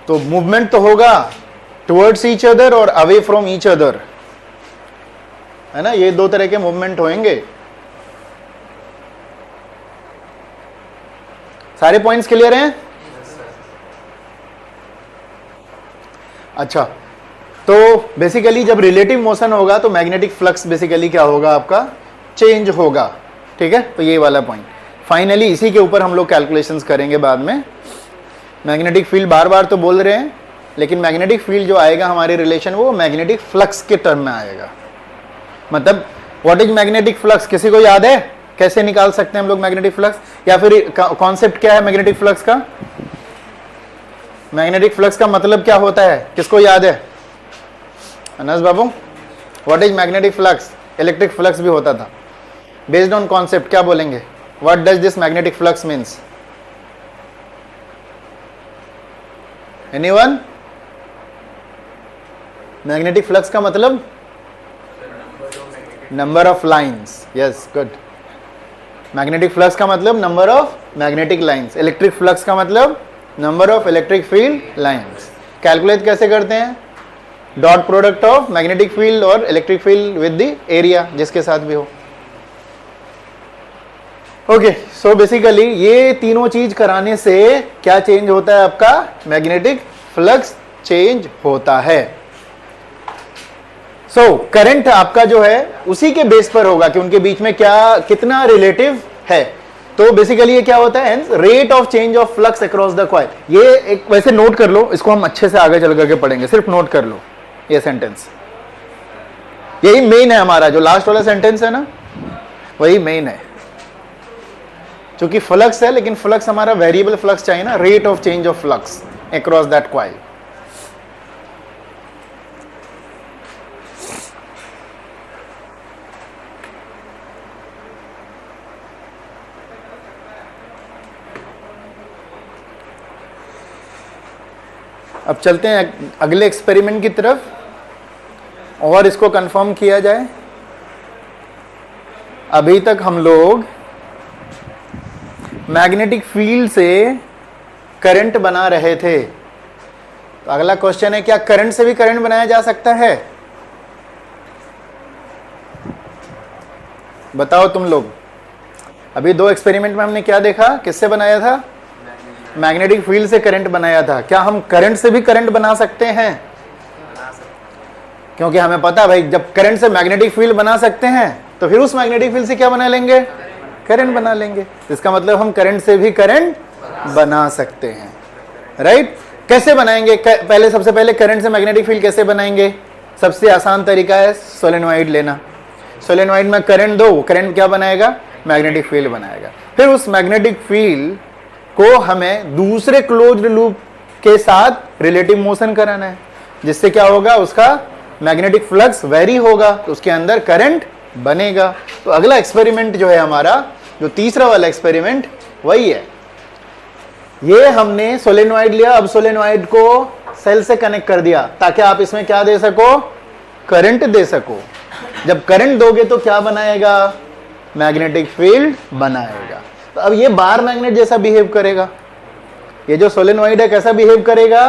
तो मूवमेंट तो होगा टुवर्ड्स ईच अदर और अवे फ्रॉम ईच अदर, है ना? ये दो तरह के मूवमेंट होंगे। सारे पॉइंट्स क्लियर हैं? अच्छा, तो बेसिकली जब रिलेटिव मोशन होगा तो मैग्नेटिक फ्लक्स बेसिकली क्या होगा आपका? चेंज होगा। ठीक है, तो ये वाला पॉइंट। फाइनली इसी के ऊपर हम लोग कैलकुलेशंस करेंगे बाद में। मैग्नेटिक फील्ड बार बार तो बोल रहे हैं, लेकिन मैग्नेटिक फील्ड जो आएगा हमारे रिलेशन, वो मैग्नेटिक फ्लक्स के टर्म में आएगा। मतलब व्हाट इज मैग्नेटिक फ्लक्स, किसी को याद है? कैसे निकाल सकते हैं हम लोग मैग्नेटिक फ्लक्स, या फिर कॉन्सेप्ट क्या है मैग्नेटिक फ्लक्स का? मैग्नेटिक फ्लक्स का मतलब क्या होता है, किसको याद है? अनस बाबू, what is magnetic flux? Electric flux भी होता था। बेस्ड ऑन कॉन्सेप्ट क्या बोलेंगे? What does this magnetic flux means? Anyone? Magnetic flux का मतलब number of lines. Yes, good. Magnetic flux का मतलब number of magnetic lines. Electric flux का मतलब number of electric field lines. Calculate कैसे करते हैं? Dot product of magnetic field और electric field with the area, जिसके साथ भी हो। ओके, सो बेसिकली ये तीनों चीज कराने से क्या चेंज होता है आपका? मैग्नेटिक फ्लक्स चेंज होता है। सो करंट आपका जो है उसी के बेस पर होगा कि उनके बीच में क्या कितना रिलेटिव है। तो बेसिकली ये क्या होता है? Rate of change of flux across the coil. ये एक वैसे नोट कर लो, इसको हम अच्छे से आगे चल करके पढ़ेंगे, सिर्फ नोट कर लो ये सेंटेंस। यही मेन है हमारा, जो लास्ट वाला सेंटेंस है ना, वही मेन है। क्योंकि फ्लक्स है, लेकिन फ्लक्स हमारा वेरिएबल फ्लक्स चाहिए ना, rate of change of flux across that coil. अब चलते हैं अगले एक्सपेरिमेंट की तरफ और इसको कंफर्म किया जाए। अभी तक हम लोग मैग्नेटिक फील्ड से करंट बना रहे थे, तो अगला क्वेश्चन है क्या करंट से भी करंट बनाया जा सकता है? बताओ तुम लोग। अभी 2 एक्सपेरिमेंट में हमने क्या देखा, किससे बनाया था? मैग्नेटिक फील्ड से करंट बनाया था। क्या हम करंट से भी करंट बना सकते हैं? क्योंकि हमें पता भाई जब करंट से मैग्नेटिक फील्ड बना सकते हैं तो फिर उस मैग्नेटिक फील्ड से क्या बना लेंगे? करंट बना लेंगे। इसका मतलब हम करंट से भी करंट बना सकते हैं, राइट? कैसे बनाएंगे? पहले सबसे पहले करंट से मैग्नेटिक फील्ड कैसे बनाएंगे? सबसे आसान तरीका है सोलेनोइड लेना। सोलेनोइड में करंट दो, करंट क्या बनाएगा? मैग्नेटिक फील्ड बनाएगा। फिर उस मैग्नेटिक फील्ड को हमें दूसरे क्लोज्ड लूप के साथ रिलेटिव मोशन कराना है, जिससे क्या होगा? उसका मैग्नेटिक फ्लक्स वेरी होगा, तो उसके अंदर करंट बनेगा। तो अगला एक्सपेरिमेंट जो है हमारा, जो तीसरा वाला एक्सपेरिमेंट वही है। ये हमने सोलेनोइड लिया, अब सोलेनोइड को सेल से कनेक्ट कर दिया ताकि आप इसमें क्या दे सको? करंट दे सको। जब करंट दोगे तो क्या बनाएगा? मैग्नेटिक फील्ड बनाएगा। तो अब ये बार मैग्नेट जैसा बिहेव करेगा। ये जो सोलेनोइड है कैसा बिहेव करेगा?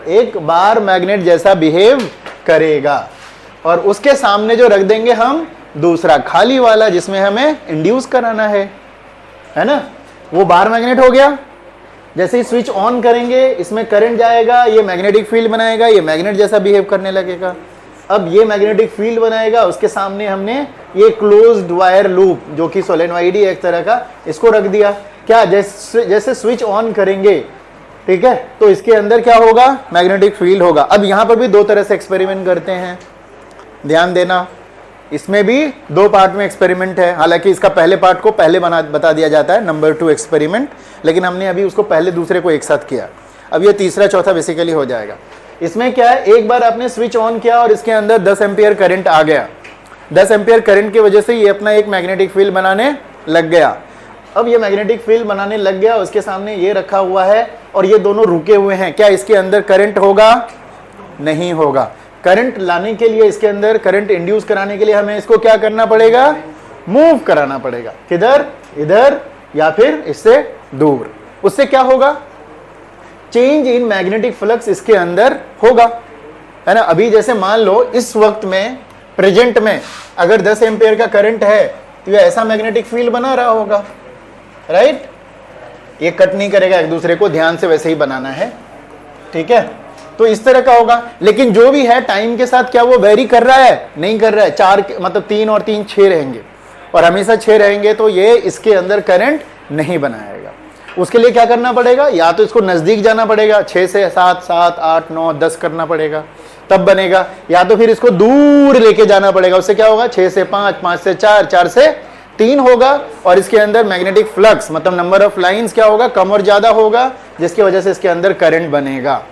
एक बार मैग्नेट जैसा बिहेव करेगा। और उसके सामने जो रख देंगे हम दूसरा खाली वाला, जिसमें हमें इंड्यूस कराना है ना, वो बार मैग्नेट हो गया। जैसे ही स्विच ऑन करेंगे इसमें करंट जाएगा, ये मैग्नेटिक फील्ड बनाएगा, ये मैग्नेट जैसा बिहेव करने लगेगा। अब ये मैग्नेटिक फील्ड बनाएगा, उसके सामने हमने ये क्लोज्ड वायर लूप जो कि सोलेनोइड ही एक तरह का, इसको रख दिया। क्या जैसे स्विच ऑन करेंगे, ठीक है, तो इसके अंदर क्या होगा? मैग्नेटिक फील्ड होगा। अब यहां पर भी 2 तरह से एक्सपेरिमेंट करते हैं, ध्यान देना। इसमें भी 2 पार्ट में एक्सपेरिमेंट है। हालांकि इसका पहले पार्ट को पहले बता दिया जाता है, नंबर 2 एक्सपेरिमेंट, लेकिन हमने अभी उसको पहले दूसरे को एक साथ किया। अब ये तीसरा चौथा बेसिकली हो जाएगा। इसमें क्या है, एक बार आपने स्विच ऑन किया और इसके अंदर 10 एम्पियर करंट आ गया। 10 एम्पियर करंट की वजह से ये अपना एक मैग्नेटिक फील्ड बनाने लग गया। अब ये मैग्नेटिक फील्ड बनाने लग गया, उसके सामने ये रखा हुआ है और ये दोनों रुके हुए हैं। क्या इसके अंदर करंट होगा? नहीं होगा। करंट लाने के लिए, इसके अंदर करंट इंड्यूस कराने के लिए हमें इसको क्या करना पड़ेगा? मूव कराना पड़ेगा। किधर? इधर या फिर इससे दूर। उससे क्या होगा? चेंज इन मैग्नेटिक फ्लक्स इसके अंदर होगा, है ना। अभी जैसे मान लो इस वक्त में, प्रेजेंट में अगर 10 एम्पियर का करंट है तो ये ऐसा मैग्नेटिक फील्ड बना रहा होगा, राइट? ये कट नहीं करेगा एक दूसरे को, ध्यान से वैसे ही बनाना है, ठीक है। तो इस तरह का होगा। लेकिन जो भी है टाइम के साथ क्या वो वेरी कर रहा है? नहीं कर रहा है। 4 मतलब 3 और 3 6 रहेंगे, और हमेशा 6 रहेंगे तो ये इसके अंदर करंट नहीं बनाएगा। उसके लिए क्या करना पड़ेगा? या तो इसको नजदीक जाना पड़ेगा, 6 से 7, 7, 8, 9, 10 करना पड़ेगा, तब बनेगा। या तो फिर इसको दूर लेके जाना पड़ेगा, उससे क्या होगा? 6 से 5, 5 से 4, 4 से 3 होगा, और इसके अंदर मैग्नेटिक फ्लक्स मतलब नंबर ऑफ लाइंस क्या होगा? कम और ज्यादा होगा, जिसकी वजह से इसके अंदर करंट बनेगा।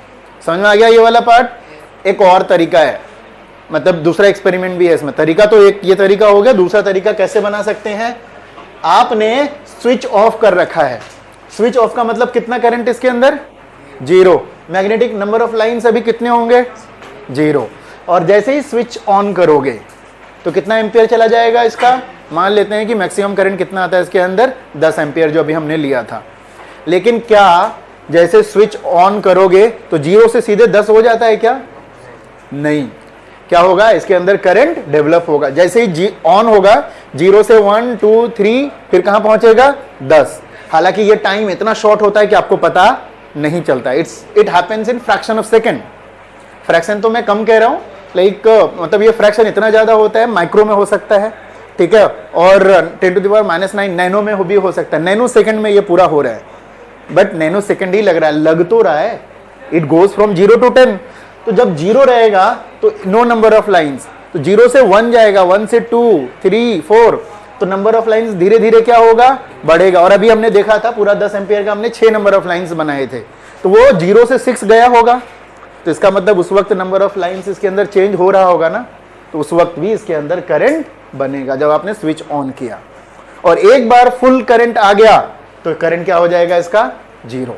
समझ में आ गया ये वाला पार्ट? एक और तरीका है, मतलब दूसरा एक्सपेरिमेंट भी है इसमें। तरीका तो एक ये तरीका हो गया। दूसरा तरीका कैसे बना सकते हैं? आपने स्विच ऑफ कर रखा है। स्विच ऑफ का मतलब कितना करंट इसके अंदर? 0। मैग्नेटिक नंबर ऑफ लाइंस अभी कितने होंगे? 0। और जैसे ही स्विच ऑन करोगे तो कितना एम्पियर चला जाएगा इसका? मान लेते हैं कि मैक्सिमम करंट कितना आता है इसके अंदर? 10 एम्पियर, जो अभी हमने लिया था। लेकिन क्या जैसे स्विच ऑन करोगे तो 0 से सीधे 10 हो जाता है क्या? नहीं। क्या होगा? इसके अंदर करंट डेवलप होगा। जैसे ही ऑन होगा 0 से 1, 2, 3, फिर कहां पहुंचेगा? 10। हालांकि ये टाइम इतना शॉर्ट होता है कि आपको पता नहीं चलता। It happens in fraction of second. Fraction तो मैं कम कह रहा हूं, लाइक मतलब ये फ्रैक्शन इतना ज्यादा होता है, माइक्रो में हो सकता है, ठीक है, और 10⁻⁹ नैनो में भी हो सकता है। नैनो सेकंड में ये पूरा हो रहा है, बट नैनो सेकंड ही लग रहा है, लग तो रहा है। It goes from 0 to 10। तो जब 0 रहेगा तो नो नंबर ऑफ लाइंस, तो 0 से 1 जाएगा, 1 से 2, 3, 4, तो नंबर ऑफ लाइंस धीरे धीरे क्या होगा, बढ़ेगा। और अभी हमने देखा था पूरा 10 एम्पियर का हमने 6 नंबर ऑफ लाइंस बनाए थे, तो वो 0 से 6 गया होगा, तो इसका मतलब उस वक्त नंबर ऑफ लाइंस इसके अंदर चेंज हो रहा होगा ना, तो उस वक्त भी इसके अंदर करंट बनेगा जब आपने स्विच ऑन किया। और एक बार फुल करंट आ गया तो करंट क्या हो जाएगा इसका, 0,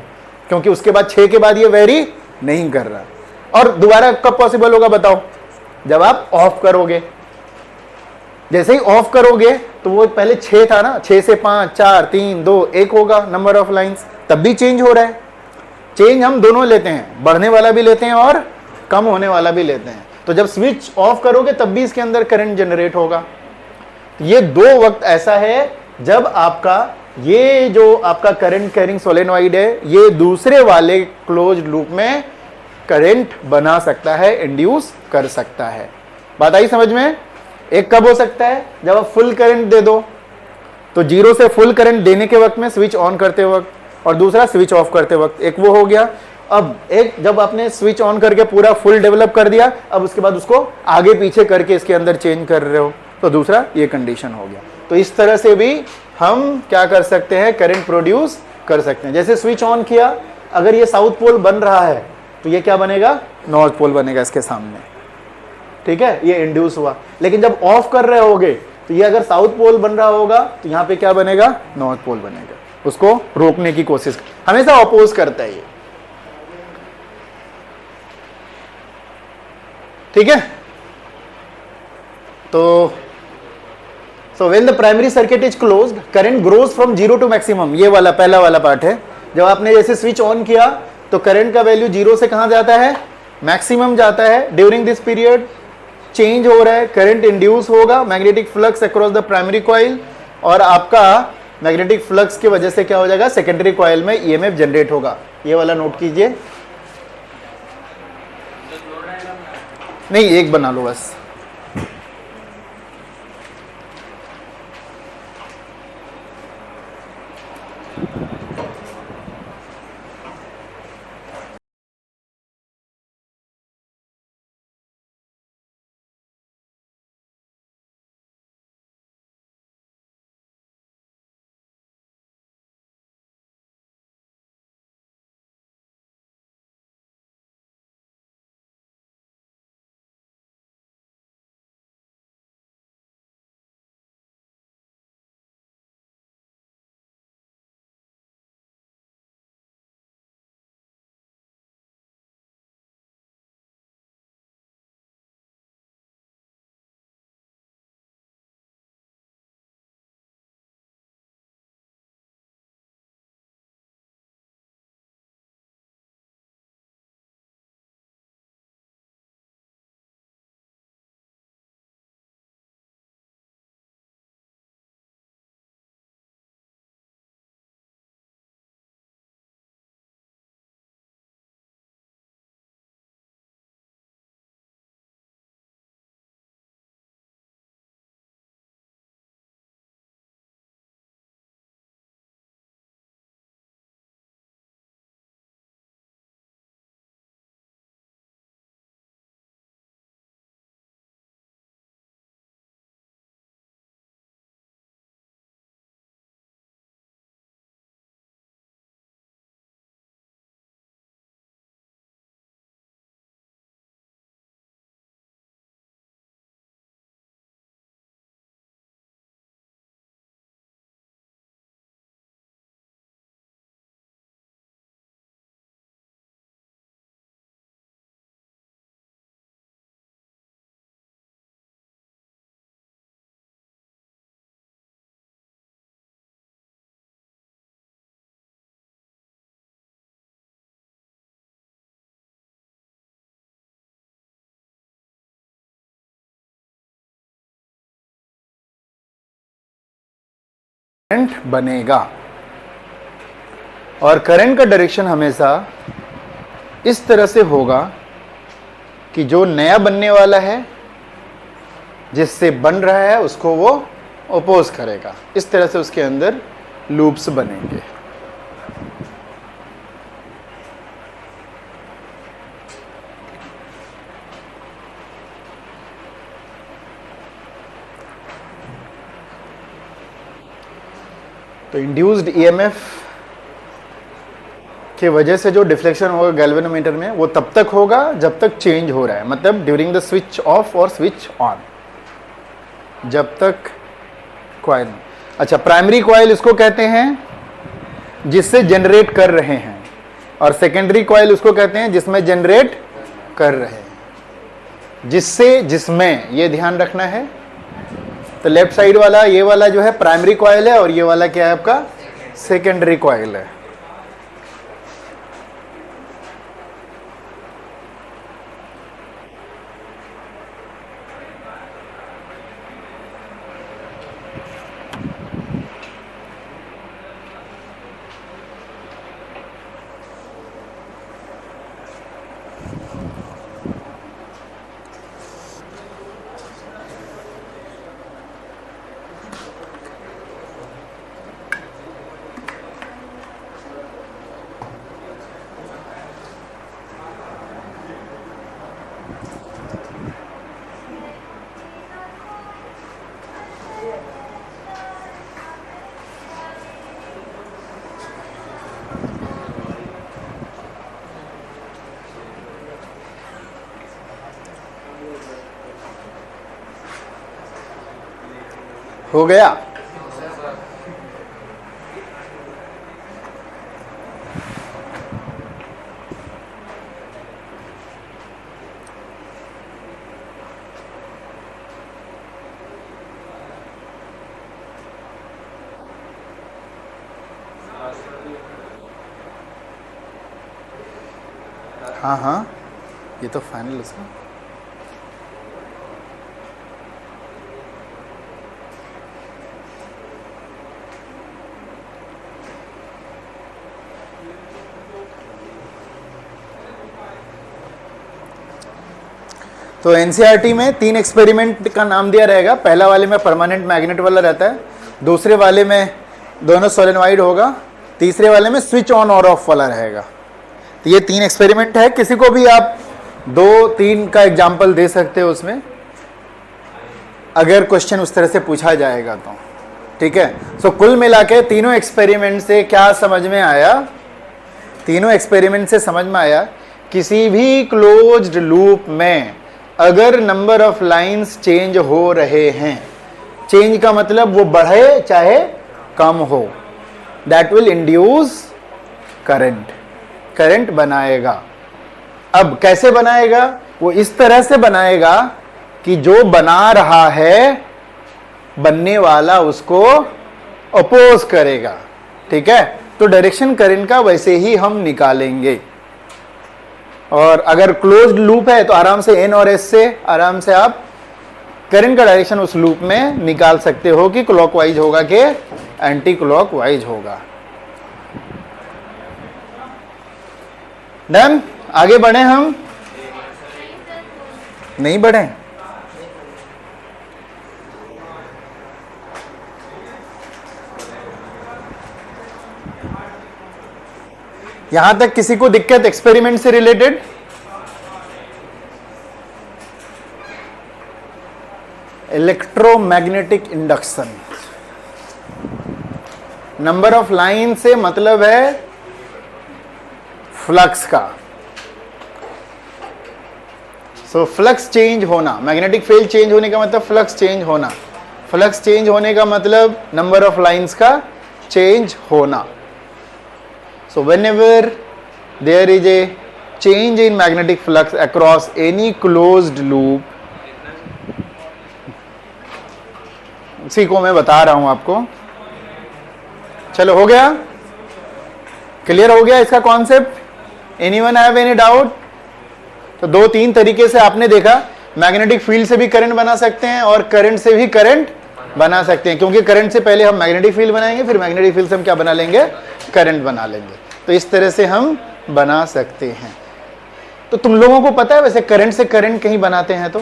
क्योंकि उसके बाद 6 के बाद ये वेरी नहीं कर रहा। और दोबारा कब पॉसिबल होगा बताओ, जब आप ऑफ करोगे। जैसे ही ऑफ करोगे तो वो पहले 6 था ना, 6 से 5, 4, 3, 2, 1 होगा नंबर ऑफ लाइंस, तब भी चेंज हो रहा है। चेंज हम दोनों लेते हैं, बढ़ने वाला भी लेते हैं और कम होने वाला भी लेते हैं। तो जब स्विच ऑफ करोगे तब भी इसके अंदर करंट जनरेट होगा। ये 2 वक्त ऐसा है जब आपका ये जो आपका करंट कैरिंग सोलेनॉइड है, ये दूसरे वाले क्लोज लूप में करंट बना सकता है, इंड्यूस कर सकता है। बात आई समझ में? एक कब हो सकता है, जब आप फुल करंट दे दो, तो 0 से फुल करंट देने के वक्त में स्विच ऑन करते वक्त, और दूसरा स्विच ऑफ करते वक्त, एक वो हो गया। अब एक जब आपने स्विच ऑन करके पूरा फुल डेवलप कर दिया, अब उसके बाद उसको आगे पीछे करके इसके अंदर चेंज कर रहे हो, तो दूसरा ये कंडीशन हो गया। तो इस तरह से भी हम क्या कर सकते हैं, करंट प्रोड्यूस कर सकते हैं। जैसे स्विच ऑन किया, अगर ये साउथ पोल बन रहा है तो ये क्या बनेगा, नॉर्थ पोल बनेगा इसके सामने, ठीक है, ये इंड्यूस हुआ। लेकिन जब ऑफ कर रहे होगे तो ये अगर साउथ पोल बन रहा होगा तो यहां पे क्या बनेगा, नॉर्थ पोल बनेगा। उसको रोकने की कोशिश, हमेशा अपोज करता है ये, ठीक है। तो so when the primary circuit is closed, current grows from 0 to maximum, ये वाला पहला वाला पार्ट है। जब आपने जैसे स्विच ऑन किया तो करंट का वैल्यू 0 से कहां जाता है, मैक्सिमम जाता है। ड्यूरिंग दिस पीरियड चेंज हो रहा है, करंट इंड्यूस होगा, magnetic flux across the primary coil, और आपका मैग्नेटिक फ्लक्स की वजह से क्या हो जाएगा, सेकेंडरी कॉइल में ईएमएफ जनरेट होगा। ये वाला नोट कीजिए, नहीं एक बना लो बस। करंट बनेगा, और करंट का डायरेक्शन हमेशा इस तरह से होगा कि जो नया बनने वाला है, जिससे बन रहा है, उसको वो अपोज करेगा। इस तरह से उसके अंदर लूप्स बनेंगे। तो इंड्यूस्ड ईएमएफ की वजह से जो डिफ्लेक्शन होगा गैल्वेनोमीटर में वो तब तक होगा जब तक चेंज हो रहा है, मतलब ड्यूरिंग द स्विच ऑफ और स्विच ऑन, जब तक कॉइल। अच्छा, प्राइमरी कॉइल इसको कहते हैं जिससे जनरेट कर रहे हैं, और सेकेंडरी कॉइल उसको कहते हैं जिसमें जनरेट कर रहे हैं, जिसमें ये ध्यान रखना है। तो लेफ्ट साइड वाला ये वाला जो है प्राइमरी कॉइल है, और ये वाला क्या है आपका सेकेंडरी कॉइल है। हो गया? हाँ हाँ, ये तो फाइनल उसका। तो एनसीईआरटी में 3 एक्सपेरिमेंट का नाम दिया रहेगा। पहला वाले में परमानेंट मैग्नेट वाला रहता है, दूसरे वाले में दोनों सोलेनॉइड होगा, तीसरे वाले में स्विच ऑन और ऑफ वाला रहेगा। तो ये 3 एक्सपेरिमेंट है। किसी को भी आप 2-3 का एग्जाम्पल दे सकते हो उसमें, अगर क्वेश्चन उस तरह से पूछा जाएगा तो। ठीक है, सो कुल मिला के तीनों एक्सपेरिमेंट से क्या समझ में आया? तीनों एक्सपेरिमेंट से समझ में आया किसी भी क्लोज्ड लूप में अगर नंबर ऑफ लाइंस चेंज हो रहे हैं, चेंज का मतलब वो बढ़े चाहे कम हो, that will induce current, current बनाएगा। अब कैसे बनाएगा? वो इस तरह से बनाएगा कि जो बना रहा है बनने वाला उसको अपोज करेगा। ठीक है, तो डायरेक्शन करंट का वैसे ही हम निकालेंगे। और अगर क्लोज्ड लूप है तो आराम से एन और एस से आराम से आप करंट का डायरेक्शन उस लूप में निकाल सकते हो कि क्लॉकवाइज होगा कि एंटी क्लॉकवाइज होगा। डन? आगे बढ़े हम? नहीं बढ़े? यहां तक किसी को दिक्कत एक्सपेरिमेंट से related? Electromagnetic induction, number of line से मतलब है फ्लक्स का। सो फ्लक्स चेंज होना, मैग्नेटिक फील्ड चेंज होने का मतलब फ्लक्स चेंज होना, फ्लक्स चेंज होने का मतलब नंबर ऑफ लाइंस का चेंज होना। So whenever there is a change in magnetic flux across any closed loop, इसी को मैं बता रहा हूं आपको। चलो हो गया? क्लियर हो गया इसका concept? Anyone have any doubt? तो 2-3 तरीके से आपने देखा, मैग्नेटिक फील्ड से भी करंट बना सकते हैं और करंट से भी करंट बना सकते हैं, क्योंकि करंट से पहले हम मैग्नेटिक फील्ड बनाएंगे, फिर मैग्नेटिक फील्ड से हम क्या बना लेंगे? करंट बना लेंगे। तो इस तरह से हम बना सकते हैं। तो तुम लोगों को पता है वैसे करंट से करंट कहीं बनाते हैं तो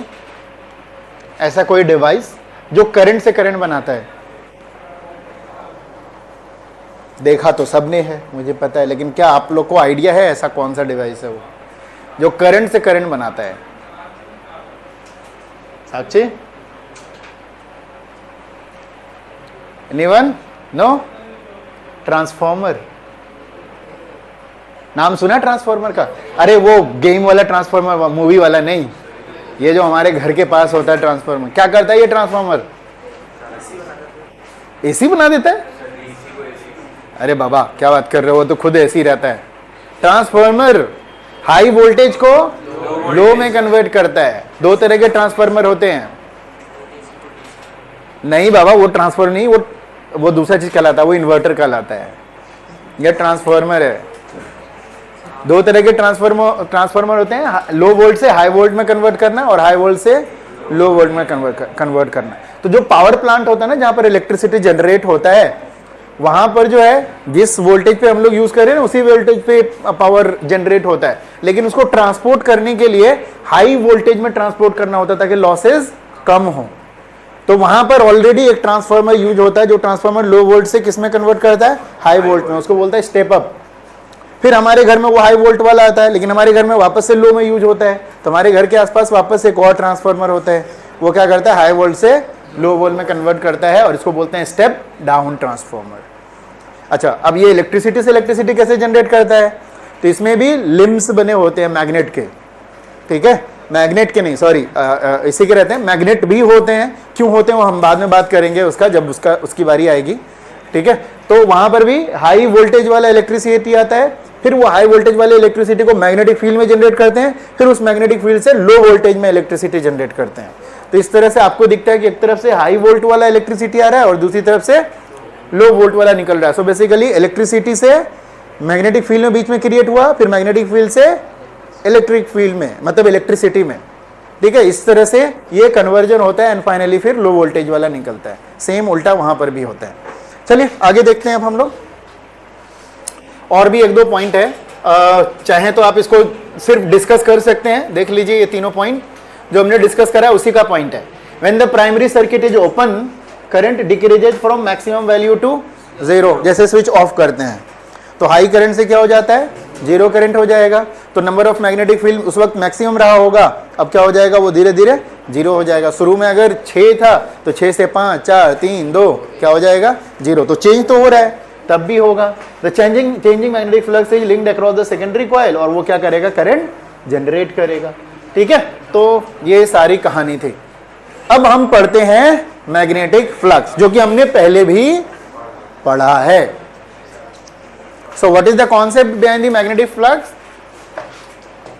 ऐसा कोई डिवाइस जो करंट से करंट बनाता है? देखा तो सबने है, मुझे पता है, लेकिन क्या आप लोग को आइडिया है ऐसा कौन सा डिवाइस है वो जो करंट से करंट बनाता है? साक्षी? एनीवन? नो? ट्रांसफॉर्मर, नाम सुना ट्रांसफॉर्मर का? अरे वो गेम वाला ट्रांसफॉर्मर, मूवी वाला नहीं, ये जो हमारे घर के पास होता है ट्रांसफॉर्मर। क्या करता है ये ट्रांसफॉर्मर? एसी बना देता है। अरे बाबा क्या बात कर रहे हो, वो तो खुद एसी रहता है। ट्रांसफॉर्मर हाई वोल्टेज को लो में कन्वर्ट करता है। दो तरह के ट्रांसफॉर्मर होते हैं। नहीं बाबा वो ट्रांसफॉर्मर नहीं, वो दूसरा चीज कहलाता है, वो इन्वर्टर कहलाता है। ये ट्रांसफॉर्मर है। दो तरह के ट्रांसफॉर्मर होते हैं, लो वोल्ट से हाई वोल्ट में कन्वर्ट करना और हाई वोल्ट से लो वोल्ट में कन्वर्ट करना। तो जो पावर प्लांट होता है ना, जहां पर इलेक्ट्रिसिटी जनरेट होता है, वहां पर जो है जिस वोल्टेज पे हम लोग यूज कर रहे हैं उसी वोल्टेज पे पावर जनरेट होता है, लेकिन उसको ट्रांसपोर्ट करने के लिए हाई वोल्टेज में ट्रांसपोर्ट करना होता है ताकि लॉसेस कम हो। तो वहां पर ऑलरेडी एक ट्रांसफार्मर यूज होता है, जो ट्रांसफार्मर लो वोल्ट से किस में कन्वर्ट करता है? हाई वोल्ट में। उसको बोलता है स्टेप अप। फिर हमारे घर में वो हाई वोल्ट वाला आता है, लेकिन हमारे घर में वापस से लो में यूज होता है, तो हमारे घर के आसपास वापस एक और ट्रांसफार्मर होता है, वो क्या करता है? हाई वोल्ट से लो वोल्ट में कन्वर्ट करता है, और इसको बोलते हैं स्टेप डाउन ट्रांसफार्मर। अच्छा, अब ये इलेक्ट्रिसिटी से इलेक्ट्रिसिटी कैसे जनरेट करता है? तो इसमें भी लिम्स बने होते हैं मैग्नेट के, ठीक है, मैग्नेट के नहीं, सॉरी, इसी के रहते हैं, मैग्नेट भी होते हैं। क्यों होते हैं वो हम बाद में बात करेंगे उसका, जब उसकी बारी आएगी, ठीक है। तो वहां पर भी हाई वोल्टेज वाला इलेक्ट्रिसिटी आता है, फिर वो हाई वोल्टेज वाले इलेक्ट्रिसिटी को मैग्नेटिक फील्ड में जनरेट करते हैं, फिर उस मैग्नेटिक फील्ड से लो वोल्टेज में इलेक्ट्रिसिटी जनरेट करते हैं। तो इस तरह से आपको दिखता है कि एक तरफ से हाई वोल्ट वाला इलेक्ट्रिसिटी आ रहा है और दूसरी तरफ से लो वोल्ट वाला निकल रहा है। सो बेसिकली इलेक्ट्रिसिटी से मैग्नेटिक फील्ड में बीच में क्रिएट हुआ, फिर मैग्नेटिक फील्ड से इलेक्ट्रिक फील्ड में, मतलब इलेक्ट्रिसिटी में, ठीक है। इस तरह से ये कन्वर्जन होता है एंड फाइनली फिर लो वोल्टेज वाला निकलता है। सेम उल्टा वहां पर भी होता है। चलिए आगे देखते हैं अब हम लोग। और भी एक दो पॉइंट है, चाहे तो आप इसको सिर्फ डिस्कस कर सकते हैं। देख लीजिए ये तीनों पॉइंट जो हमने डिस्कस करा है उसी का पॉइंट है। When the primary circuit is open, current decreases from maximum value to 0। जैसे स्विच ऑफ करते हैं तो हाई करंट से क्या हो जाता है? 0 करंट हो जाएगा। तो नंबर ऑफ मैग्नेटिक फील्ड उस वक्त मैक्सिमम रहा होगा, अब क्या हो जाएगा? वो धीरे धीरे 0 हो जाएगा। शुरू में अगर 6 था तो 6 से 5, 4, 3, 2 क्या हो जाएगा? 0। तो चेंज तो हो रहा है, तब भी होगा। The changing magnetic flux is linked across the secondary coil, और वो क्या करेगा? करंट जनरेट करेगा, ठीक है। तो ये सारी कहानी थी। अब हम पढ़ते हैं मैग्नेटिक फ्लक्स, जो कि हमने पहले भी पढ़ा है। So what is the concept behind the magnetic flux?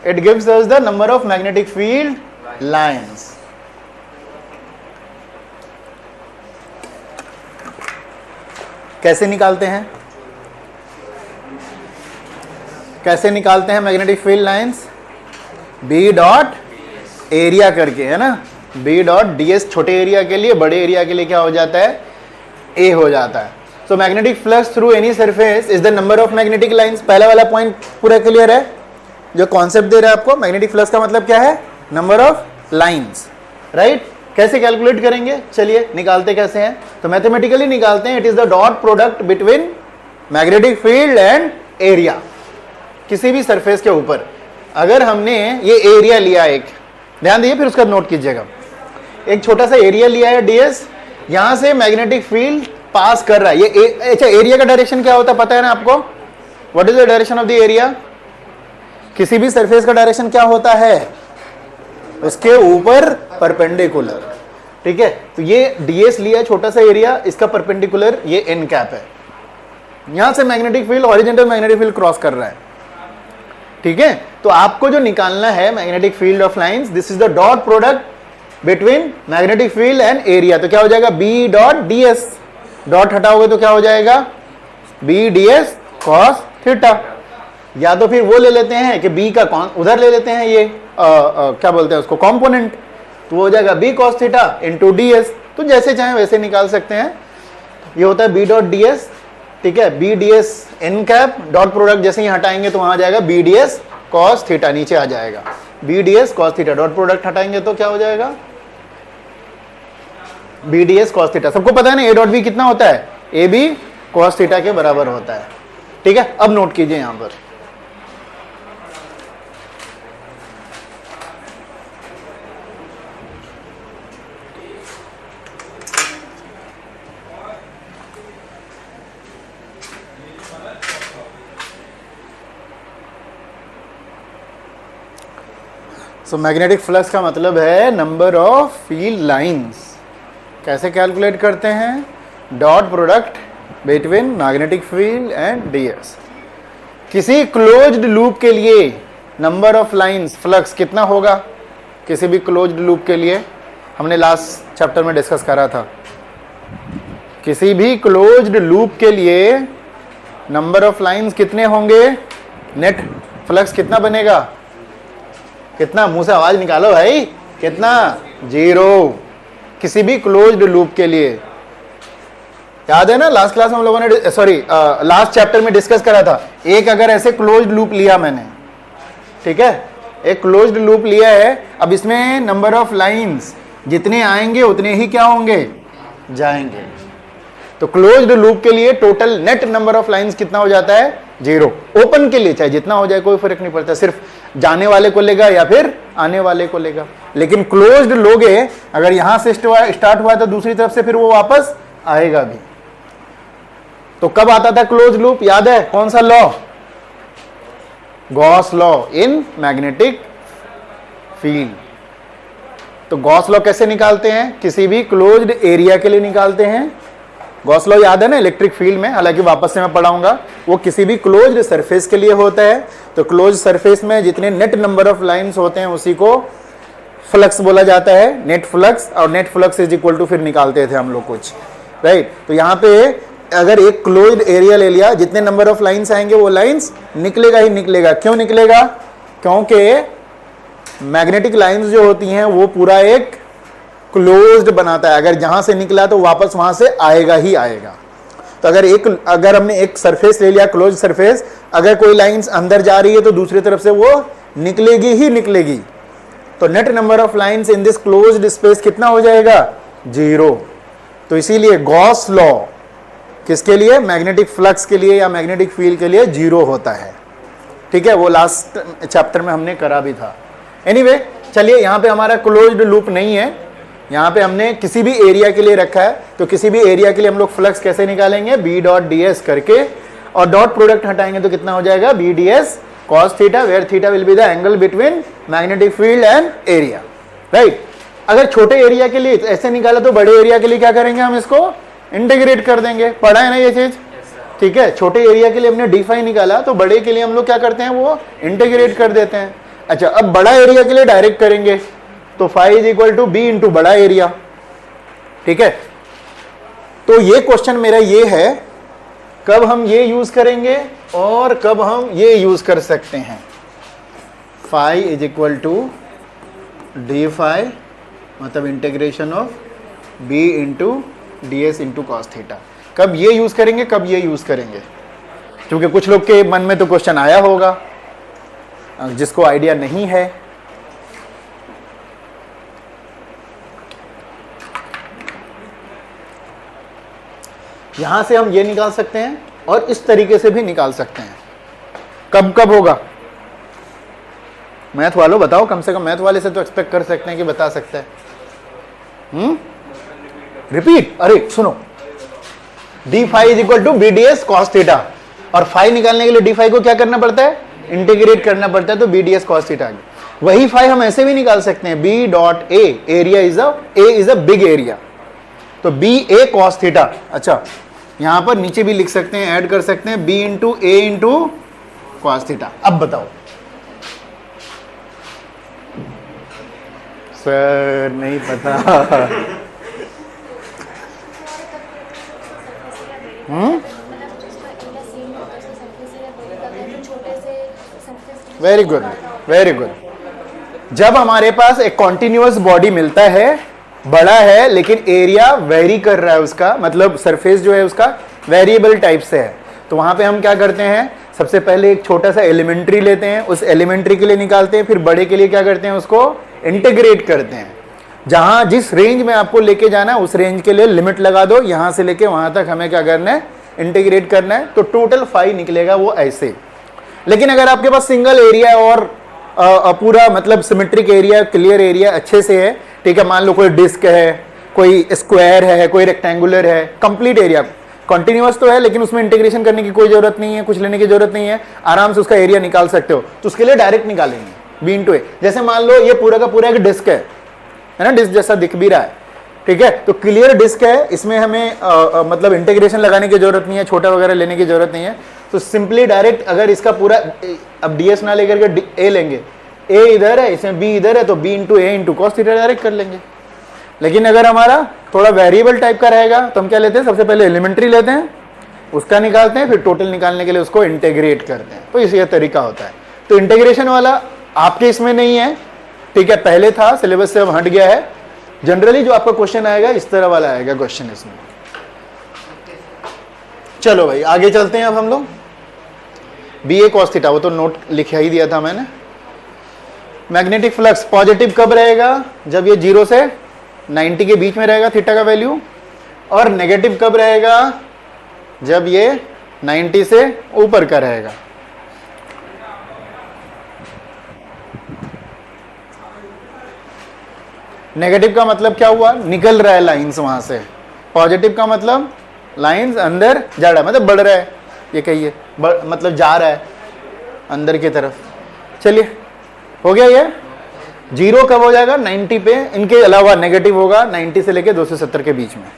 It gives us the number of magnetic field lines. कैसे निकालते हैं? कैसे निकालते हैं magnetic field lines? B dot area करके, है ना। बी डॉट ds छोटे एरिया के लिए, बड़े एरिया के लिए क्या हो जाता है? a हो जाता है। So magnetic flux through any surface is the number of magnetic lines. पहला वाला पॉइंट पूरा क्लियर है। जो कॉन्सेप्ट दे रहा है आपको, मैग्नेटिक फ्लक्स का मतलब क्या है? Number of lines, right. कैसे कैलकुलेट करेंगे? चलिए निकालते कैसे हैं। तो मैथमेटिकली निकालते हैं। It is the dot product between magnetic field and area. किसी भी सरफेस के ऊपर अगर हमने ये एरिया लिया, एक ध्यान दीजिए फिर उसका नोट कीजिएगा, एक छोटा सा एरिया लिया है ds, यहां से मैग्नेटिक फील्ड पास कर रहा है। ये अच्छा, एरिया का डायरेक्शन क्या होता है पता है ना आपको? What is the direction of the area? किसी भी सरफेस का डायरेक्शन क्या होता है? उसके ऊपर परपेंडिकुलर, ठीक है। तो ये ds लिया छोटा सा एरिया, इसका परपेंडिकुलर ये n कैप है। यहां से magnetic field, horizontal magnetic field cross कर रहा है, ठीक है। तो आपको जो निकालना है magnetic field of lines, this is the dot product between magnetic field and area. तो क्या हो जाएगा? B dot ds। डॉट हटाओगे तो क्या हो जाएगा? B ds cos theta. या तो फिर वो ले लेते हैं कि b का उधर ले लेते हैं, ये क्या बोलते हैं उसको, कंपोनेंट, तो वो हो जाएगा b cos theta into ds। तो जैसे चाहे वैसे निकाल सकते हैं। ये होता है b डॉट ds, ठीक है। B ds n cap, dot product जैसे ही हटाएंगे तो वहां आ जाएगा बी ds cos थीटा, नीचे आ जाएगा B ds cos theta. Dot product हटाएंगे तो क्या हो जाएगा? B ds cos theta. सबको पता है ना ए डॉट बी कितना होता है? ए बी cos थीटा के बराबर होता है, ठीक है। अब नोट कीजिए यहां पर, सो मैग्नेटिक फ्लक्स का मतलब है नंबर ऑफ फील्ड लाइंस। कैसे कैलकुलेट करते हैं? Dot product between magnetic field and DS. किसी क्लोज्ड लूप के लिए नंबर ऑफ लाइंस फ्लक्स कितना होगा? किसी भी क्लोज्ड लूप के लिए हमने लास्ट चैप्टर में डिस्कस करा था। किसी भी क्लोज्ड लूप के लिए नंबर ऑफ लाइंस कितने होंगे? नेट फ्लक्स कितना बनेगा? कितना? मुंह से आवाज निकालो भाई। कितना? 0। किसी भी क्लोज्ड लूप के लिए। याद है ना, लास्ट क्लास में हम लोगों ने लास्ट चैप्टर में डिस्कस करा था। एक अगर ऐसे क्लोज्ड लूप लिया मैंने, ठीक है, एक क्लोज्ड लूप लिया है, अब इसमें नंबर ऑफ लाइंस जितने आएंगे उतने ही क्या होंगे? जाएंगे। तो क्लोज्ड लूप के लिए total net number of lines कितना हो जाता है? 0। ओपन के लिए चाहे जितना हो जाए कोई फर्क नहीं पड़ता, सिर्फ जाने वाले को लेगा या फिर आने वाले को लेगा। लेकिन क्लोज्ड लोगे, अगर यहां से स्टार्ट हुआ तो दूसरी तरफ से फिर वो वापस आएगा भी। तो कब आता था क्लोज लूप? याद है कौन सा law? Gauss law in magnetic field. तो गॉस लॉ कैसे निकालते हैं? किसी भी क्लोज्ड एरिया के लिए निकालते हैं। गॉस लॉ याद है ना इलेक्ट्रिक फील्ड में, हालांकि वापस से मैं पढ़ाऊंगा। वो किसी भी क्लोज्ड सरफेस के लिए होता है। तो क्लोज्ड सरफेस में जितने नेट नंबर ऑफ लाइंस होते हैं उसी को फ्लक्स बोला जाता है, नेट फ्लक्स। और net flux is equal to फिर निकालते थे हम लोग कुछ, राइट। तो यहाँ पे अगर एक क्लोज्ड एरिया ले लिया, जितने नंबर ऑफ लाइंस आएंगे वो लाइंस निकलेगा ही निकलेगा। क्यों निकलेगा? क्योंकि मैग्नेटिक लाइंस जो होती हैं वो पूरा एक क्लोज्ड बनाता है। अगर जहां से निकला तो वापस वहां से आएगा ही आएगा। तो अगर हमने एक सरफेस ले लिया, क्लोज सरफेस, अगर कोई लाइंस अंदर जा रही है तो दूसरी तरफ से वो निकलेगी ही निकलेगी। तो net number of lines in this closed space कितना हो जाएगा? 0। तो इसीलिए गॉस लॉ किसके लिए? मैग्नेटिक फ्लक्स के लिए या मैग्नेटिक फील्ड के लिए 0 होता है। ठीक है, वो लास्ट चैप्टर में हमने करा भी था। एनीवे, चलिए यहाँ पे हमारा क्लोज्ड लूप नहीं है, यहाँ पे हमने किसी भी एरिया के लिए रखा है। तो किसी भी एरिया के लिए हम लोग फ्लक्स कैसे निकालेंगे? बी डॉट डी एस करके, और डॉट प्रोडक्ट हटाएंगे तो कितना हो जाएगा? B D S cos theta, where theta will be the angle between magnetic field and area, right. अगर छोटे एरिया के लिए ऐसे निकाला तो बड़े एरिया के लिए क्या करेंगे? हम इसको इंटीग्रेट कर देंगे। पढ़ा है ना ये चीज? ठीक है, छोटे एरिया के लिए हमने डी फाई निकाला, तो बड़े के लिए हम लोग क्या करते हैं? वो इंटीग्रेट कर देते हैं। अच्छा, अब बड़ा एरिया के लिए डायरेक्ट करेंगे तो phi is equal to B into बड़ा एरिया। ठीक है, तो ये क्वेश्चन मेरा ये है, कब हम ये यूज करेंगे और कब हम ये यूज कर सकते हैं? Phi is equal to d phi, मतलब integration of B into d s into cos theta. कब ये यूज करेंगे, कब ये यूज करेंगे? क्योंकि कुछ लोग के मन में तो क्वेश्चन आया होगा, जिसको आइडिया नहीं है। यहां से हम ये निकाल सकते हैं और इस तरीके से भी निकाल सकते हैं। कब कब होगा? मैथ वालों बताओ, कम से कम मैथ वाले से तो एक्सपेक्ट कर सकते हैं कि बता सकता है। रिपीट, अरे सुनो, D phi is equal to B D S cos theta, और फाई निकालने के लिए डी फाई को क्या करना पड़ता है? इंटीग्रेट करना पड़ता है। तो B D S cos theta. वही फाई हम ऐसे भी निकाल सकते हैं, B dot A, area is a big area, तो बी ए कॉस थीटा। अच्छा, यहां पर नीचे भी लिख सकते हैं, ऐड कर सकते हैं, बी इंटू ए इंटू कॉस थीटा। अब बताओ सर, नहीं पता। Very good, very good. जब हमारे पास एक कॉन्टिन्यूअस बॉडी मिलता है, बड़ा है लेकिन एरिया वेरी कर रहा है, उसका मतलब सरफेस जो है उसका वेरिएबल टाइप से है, तो वहां पे हम क्या करते हैं? सबसे पहले एक छोटा सा एलिमेंट्री लेते हैं, उस एलिमेंट्री के लिए निकालते हैं, फिर बड़े के लिए क्या करते हैं? उसको इंटीग्रेट करते हैं। जहां जिस रेंज में आपको लेके जाना है उस रेंज के लिए लिमिट लगा दो, यहां से लेके वहां तक हमें क्या करना है? इंटीग्रेट करना है। तो टोटल फाई निकलेगा वो ऐसे। लेकिन अगर आपके पास सिंगल एरिया और पूरा मतलब सिमेट्रिक एरिया, क्लियर एरिया अच्छे से है, ठीक है, मान लो कोई डिस्क है, कोई स्क्वायर है, कोई रेक्टेंगुलर है, कंप्लीट एरिया कॉन्टिन्यूअस तो है लेकिन उसमें इंटीग्रेशन करने की कोई जरूरत नहीं है, कुछ लेने की जरूरत नहीं है, आराम से उसका एरिया निकाल सकते हो, तो उसके लिए डायरेक्ट निकालेंगे। बी इंटू ए। जैसे मान लो ये पूरा का पूरा एक डिस्क है ना, डिस्क जैसा दिख भी रहा है, ठीक है, तो क्लियर डिस्क है, इसमें हमें मतलब इंटीग्रेशन लगाने की जरूरत नहीं है, छोटा वगैरह लेने की जरूरत नहीं है। तो सिंपली डायरेक्ट अगर इसका पूरा अब ds ना लेकर के a लेंगे, a इधर है, इसमें b इधर है, तो b इंटू ए इंटू कॉस थीटा डायरेक्ट कर लेंगे। लेकिन अगर हमारा थोड़ा वेरिएबल टाइप का रहेगा तो हम क्या लेते हैं, सबसे पहले एलिमेंट्री लेते हैं, उसका निकालते हैं, फिर टोटल निकालने के लिए उसको इंटीग्रेट करते हैं। तो इसी तरीका होता है। तो इंटीग्रेशन वाला आपके इसमें नहीं है, ठीक है, पहले था, सिलेबस से अब हट गया है। जनरली जो आपका क्वेश्चन आएगा इस तरह वाला आएगा क्वेश्चन इसमें। चलो भाई आगे चलते हैं। अब हम लोग बी ए कॉस थीटा, वो तो नोट लिखा ही दिया था मैंने। मैग्नेटिक फ्लक्स पॉजिटिव कब रहेगा, जब ये 0 से 90 के बीच में रहेगा थीटा का वैल्यू, और नेगेटिव कब रहेगा, जब ये 90 से ऊपर का रहेगा। नेगेटिव का मतलब क्या हुआ, निकल रहा है लाइंस वहां से। पॉजिटिव का मतलब लाइंस अंदर जा रहा है, मतलब बढ़ रहा है, ये कहिए मतलब जा रहा है अंदर की तरफ। चलिए हो गया ये। 0 कब हो जाएगा, 90 पे, इनके अलावा नेगेटिव होगा 90 से लेके 270 के बीच में।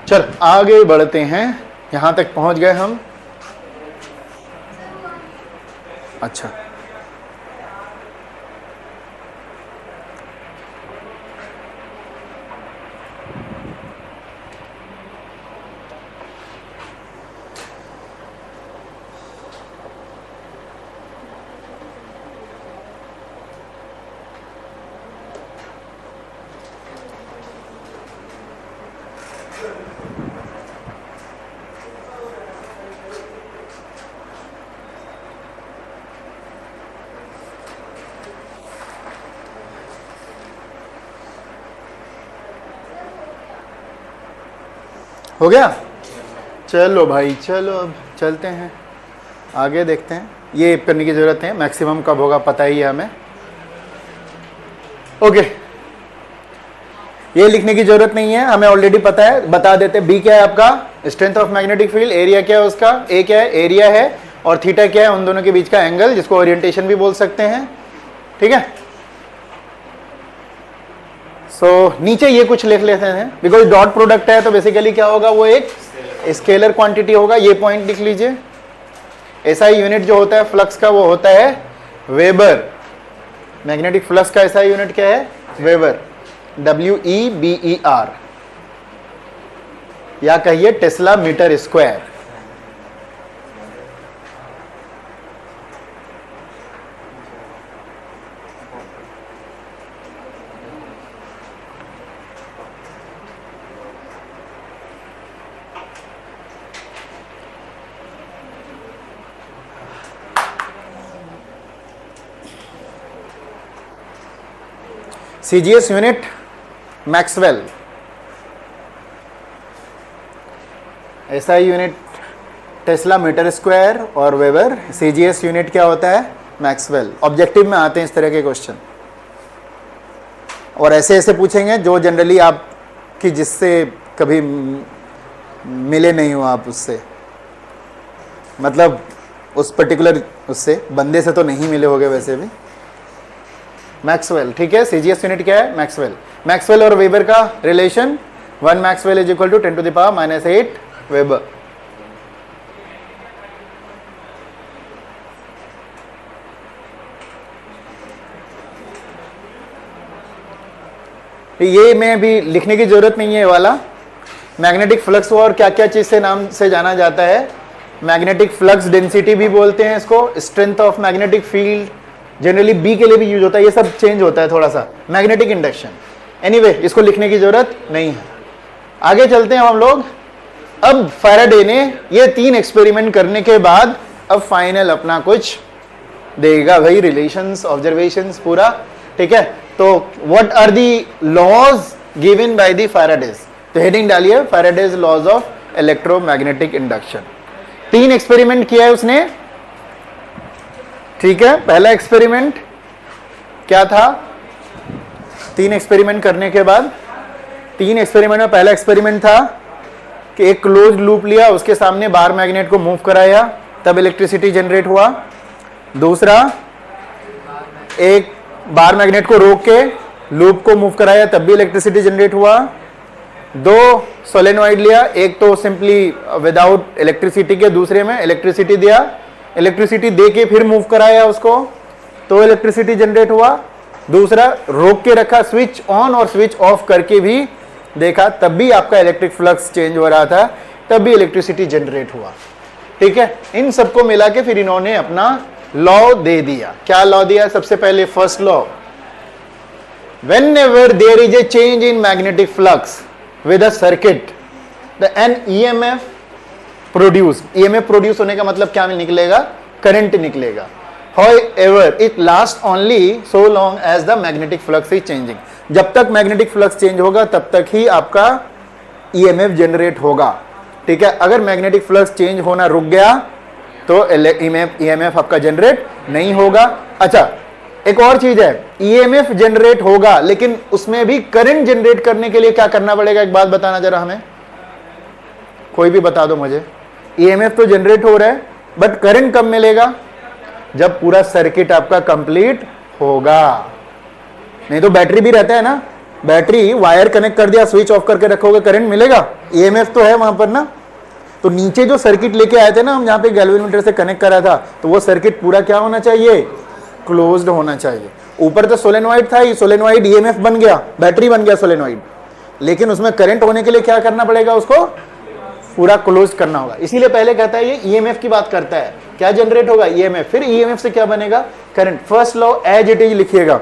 चल आगे बढ़ते हैं, यहां तक पहुंच गए हम। अच्छा हो गया। चलो भाई चलो अब चलते हैं आगे, देखते हैं। ये करने की जरूरत है, मैक्सिमम कब होगा पता ही है हमें। ओके ये लिखने की जरूरत नहीं है, हमें ऑलरेडी पता है। बता देते, बी क्या है आपका, strength of magnetic field, area क्या है उसका, ए क्या है, एरिया है, और थीटा क्या है, उन दोनों के बीच का एंगल, जिसको ओरिएंटेशन भी बोल सकते हैं, ठीक है। नीचे ये कुछ लिख लेते हैं, बिकॉज डॉट प्रोडक्ट है तो बेसिकली क्या होगा, वो एक स्केलर क्वांटिटी होगा। ये पॉइंट लिख लीजिए। एसआई यूनिट जो होता है फ्लक्स का, वो होता है वेबर। मैग्नेटिक फ्लक्स का एसआई यूनिट क्या है, वेबर, WEBER, या कहिए tesla metre square. CGS unit maxwell, SI unit tesla metre square, और वेबर। CGS यूनिट क्या होता है, मैक्सवेल। ऑब्जेक्टिव में आते हैं इस तरह के क्वेश्चन, और ऐसे ऐसे पूछेंगे जो जनरली आपकी, जिससे कभी मिले नहीं हो आप उससे, मतलब उस पर्टिकुलर उससे बंदे से तो नहीं मिले होगे वैसे भी। मैक्सवेल, ठीक है। CGS यूनिट क्या है, मैक्सवेल। मैक्सवेल और वेबर का relation, 1 maxwell is equal to 10⁻⁻8 weber. ये में भी लिखने की जरूरत नहीं है, ये वाला। मैग्नेटिक फ्लक्स और क्या क्या चीज से नाम से जाना जाता है, मैग्नेटिक फ्लक्स डेंसिटी भी बोलते हैं इसको, strength of magnetic field, generally B के लिए भी यूज होता है। ये सब चेंज होता है थोड़ा सा, मैग्नेटिक इंडक्शन। एनीवे इसको लिखने की जरूरत नहीं है। आगे चलते हैं हम लोग। अब फैराडे ने ये 3 एक्सपेरिमेंट करने के बाद अब फाइनल अपना कुछ देगा भाई, रिलेशंस, ऑब्जर्वेशंस पूरा, ठीक है। तो what are the laws given by the Faraday's, तो हेडिंग डालिए Faraday's laws of electromagnetic induction. 3 experiment किया है उसने, ठीक है। पहला एक्सपेरिमेंट क्या था, 3 एक्सपेरिमेंट करने के बाद 3 एक्सपेरिमेंट में पहला एक्सपेरिमेंट था कि एक क्लोज लूप लिया, उसके सामने बार मैग्नेट को मूव कराया, तब इलेक्ट्रिसिटी जनरेट हुआ। दूसरा, एक बार मैग्नेट को रोक के लूप को मूव कराया, तब भी इलेक्ट्रिसिटी जनरेट हुआ। 2 सोलेनॉइड लिया, एक तो सिंपली विदाउट इलेक्ट्रिसिटी के, दूसरे में इलेक्ट्रिसिटी दिया, इलेक्ट्रिसिटी दे के फिर मूव कराया उसको, तो इलेक्ट्रिसिटी जनरेट हुआ। दूसरा, रोक के रखा, स्विच ऑन और स्विच ऑफ करके भी देखा, तब भी आपका इलेक्ट्रिक फ्लक्स चेंज हो रहा था, तब भी इलेक्ट्रिसिटी जनरेट हुआ। ठीक है, इन सबको मिला के फिर इन्होंने अपना लॉ दे दिया। क्या लॉ दिया? सबसे पहले first law, whenever there is a change in magnetic flux with a circuit, the an EMF produced, EMF produce होने का मतलब क्या निकलेगा? करंट निकलेगा। However, it lasts only so long as the magnetic flux is changing. जब तक magnetic flux change होगा तब तक ही आपका EMF जनरेट होगा। ठीक है, अगर मैग्नेटिक फ्लक्स चेंज होना रुक गया तो EMF आपका जनरेट नहीं होगा। अच्छा, एक और चीज है, EMF जनरेट होगा लेकिन उसमें भी करंट जनरेट करने के लिए क्या करना पड़ेगा? एक बात बताना जरा हमें, कोई भी बता दो मुझे। EMF तो जनरेट हो रहा है बट करंट कब मिलेगा? जब पूरा सर्किट आपका कंप्लीट होगा। नहीं तो बैटरी भी रहता है ना, बैटरी वायर कनेक्ट कर दिया, स्विच ऑफ करके रखोगे, करंट मिलेगा? EMF तो है वहां पर ना। तो नीचे जो सर्किट लेके आए थे ना हम, जहां पे गैल्वेनोमीटर से कनेक्ट करा था, तो वो सर्किट पूरा क्या होना चाहिए? क्लोज्ड होना चाहिए। ऊपर तो सोलेनॉइड था, ये सोलेनॉइड EMF बन गया, बैटरी बन गया सोलेनॉइड, लेकिन उसमें करंट होने के लिए क्या करना पड़ेगा? उसको पूरा क्लोज करना होगा। इसीलिए पहले कहता है ये EMF की बात करता है, क्या जनरेट होगा? EMF। फिर EMF से क्या बनेगा? Current. First law as it is लिखिएगा,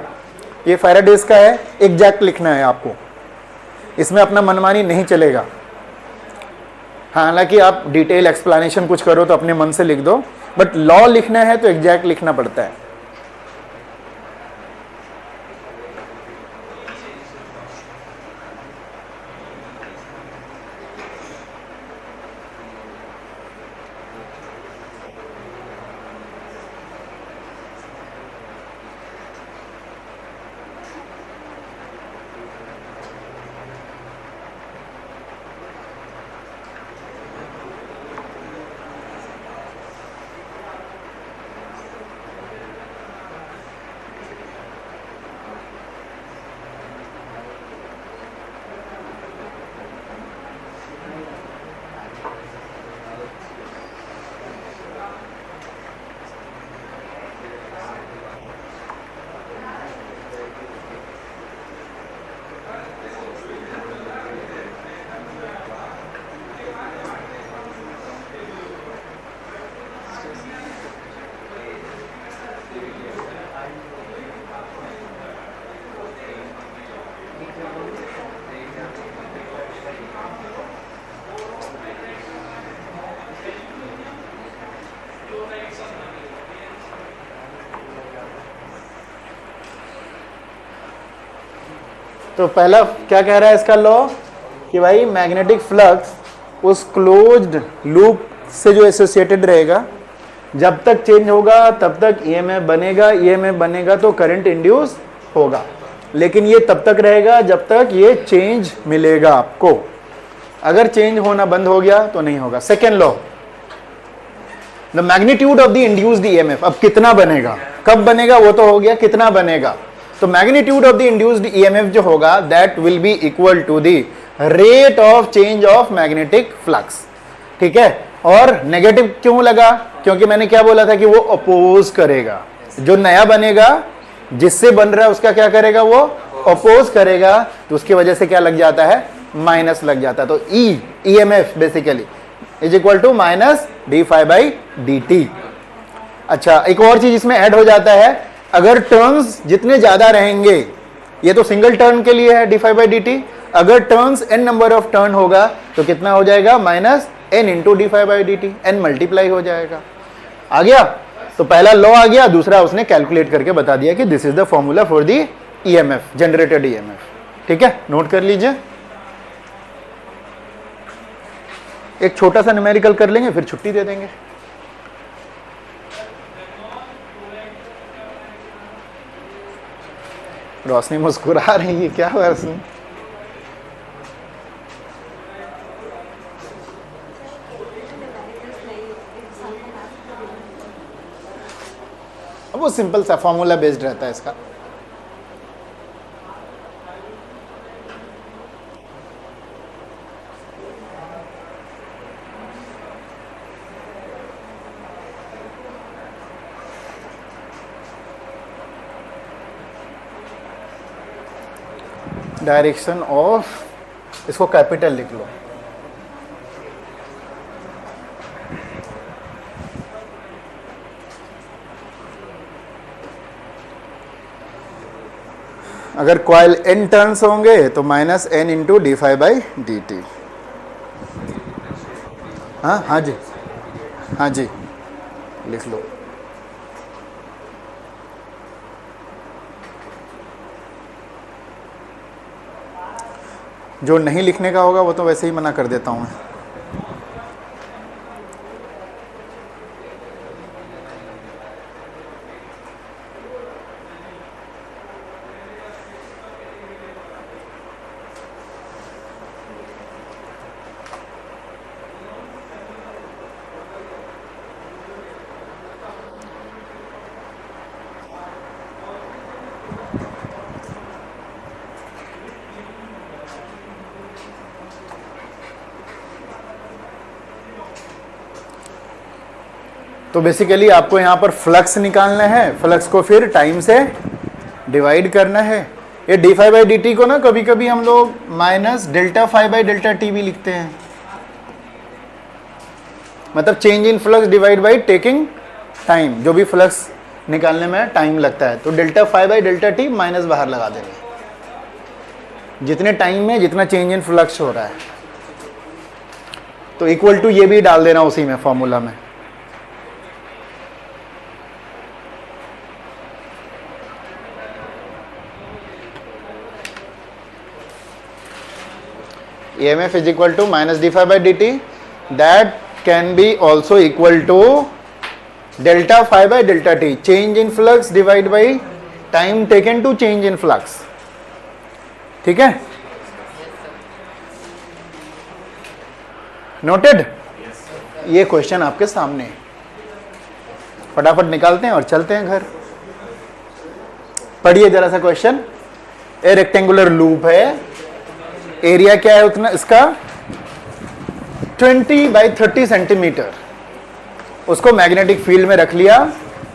ये फैराडेज का है, एग्जैक्ट लिखना है आपको, इसमें अपना मनमानी नहीं चलेगा। हालांकि आप डिटेल एक्सप्लेनेशन कुछ करो तो अपने मन से लिख दो, बट लॉ लिखना है तो एग्जैक्ट लिखना पड़ता है। तो पहला क्या कह रहा है इसका लॉ कि भाई मैग्नेटिक फ्लक्स उस क्लोज्ड लूप से जो एसोसिएटेड रहेगा, जब तक चेंज होगा तब तक EMF बनेगा, EMF बनेगा तो करंट इंड्यूस होगा, लेकिन ये तब तक रहेगा जब तक ये चेंज मिलेगा आपको। अगर चेंज होना बंद हो गया तो नहीं होगा। Second law, the magnitude of the induced EMF, अब कितना बनेगा, कब बनेगा वो तो हो गया, कितना बनेगा? तो magnitude of the induced EMF जो होगा that will be equal to the rate of change of magnetic flux. ठीक है, और नेगेटिव क्यों लगा? क्योंकि मैंने क्या बोला था कि वो अपोज करेगा, जो नया बनेगा जिससे बन रहा है उसका क्या करेगा? वो अपोज करेगा, तो उसकी वजह से क्या लग जाता है? माइनस लग जाता है। तो EMF basically is equal to minus d∅dt। अच्छा, एक और चीज इसमें ऐड हो जाता है, अगर टर्न्स जितने ज्यादा रहेंगे, ये तो सिंगल टर्न के लिए है d∅dt, अगर turns n number of turn होगा तो कितना हो जाएगा? Minus n into d∅dt, n multiply हो जाएगा। आ गया? तो पहला लॉ आ गया, दूसरा उसने कैलकुलेट करके बता दिया कि this is the formula for the EMF, generated EMF। ठीक है, नोट कर लीजिए। एक छोटा सा न्यूमेरिकल कर लेंगे, फिर छुट्टी दे देंगे। रोशनी मुस्कुरा रही है, क्या हुआ रोशनी? बहुत सिंपल सा फॉर्मूला बेस्ड रहता है इसका। डायरेक्शन ऑफ, इसको कैपिटल लिख लो, अगर कॉइल n टर्न्स होंगे तो minus n into D five by D T. हाँ जी, हाँ जी लिख लो। जो नहीं लिखने का होगा वो तो वैसे ही मना कर देता हूँ मैं। तो बेसिकली आपको यहाँ पर फ्लक्स निकालना है, फ्लक्स को फिर टाइम से डिवाइड करना है। ये D five by D T को ना कभी कभी हम लोग minus delta five by delta T भी लिखते हैं, मतलब change in flux divide by taking time, जो भी फ्लक्स निकालने में टाइम लगता है। तो delta five by delta T minus बाहर लगा देंगे, जितने टाइम में जितना चेंज इन फ्लक्स हो रहा है। तो इक्वल टू ये भी डाल देना उसी में फॉर्मूला में। EMF is equal to minus d phi by dt, that can be also equal to delta phi by delta t, change in flux divided by time taken to change in flux। ठीक है, noted. ये question आपके सामने, फटाफट निकालते हैं और चलते हैं घर। पढ़िए जरा सा क्वेश्चन। ए रेक्टेंगुलर लूप है, एरिया क्या है उतना इसका 20 बाई 30 सेंटीमीटर। उसको मैग्नेटिक फील्ड में रख लिया।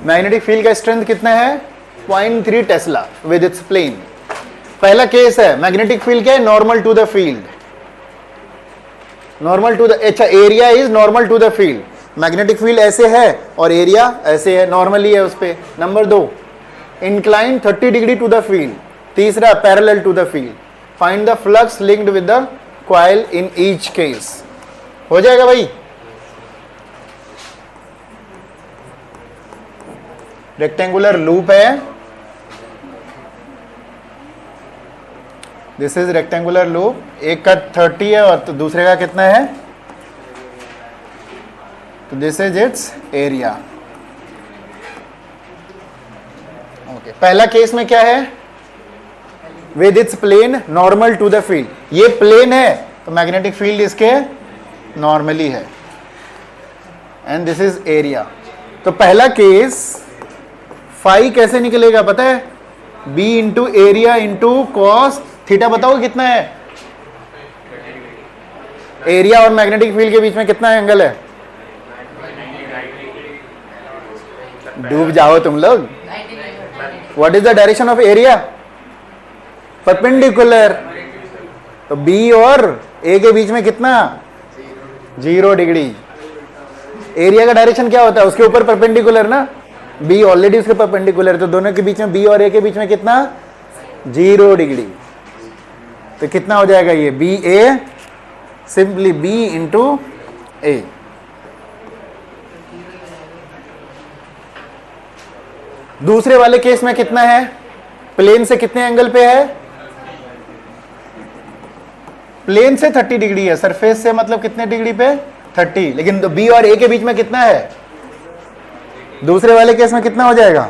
मैग्नेटिक फील्ड का स्ट्रेंथ कितना है 0.3 टेस्ला विद इट्स प्लेन। पहला केस है मैग्नेटिक फील्ड क्या है, normal to the field, normal to the, अच्छा area is normal to the field. Magnetic field ऐसे है और एरिया ऐसे है, नॉर्मली है उस पे। Number 2 incline 30 degree to the field. तीसरा parallel to the field. Find the flux linked with the coil in each case. हो जाएगा भाई। रेक्टेंगुलर लूप है, दिस इज रेक्टेंगुलर लूप। एक का 30 है और तो दूसरे का कितना है, तो this is its area. Okay, पहला केस में क्या है, with its plane normal to the field. ये प्लेन है तो मैग्नेटिक फील्ड इसके नॉर्मली है, एंड दिस इज एरिया। तो पहला केस फाई कैसे निकलेगा पता है, b into area into cos theta. बताओ कितना है, एरिया और मैग्नेटिक फील्ड के बीच में कितना एंगल है, डूब जाओ तुम लोग। What is the direction of area, perpendicular. तो b और a के बीच में कितना 0 डिग्री। एरिया का डायरेक्शन क्या होता है, उसके ऊपर परपेंडिकुलर ना, b ऑलरेडी उसके परपेंडिकुलर, तो दोनों के बीच में b और a के बीच में कितना 0 डिग्री। तो कितना हो जाएगा ये बी ए, सिंपली b इंटू ए। दूसरे वाले केस में कितना है, प्लेन से कितने एंगल पे है, प्लेन से 30 डिग्री है, सरफेस से मतलब कितने डिग्री पे 30, लेकिन तो b और a के बीच में कितना है, दूसरे वाले केस में कितना हो जाएगा,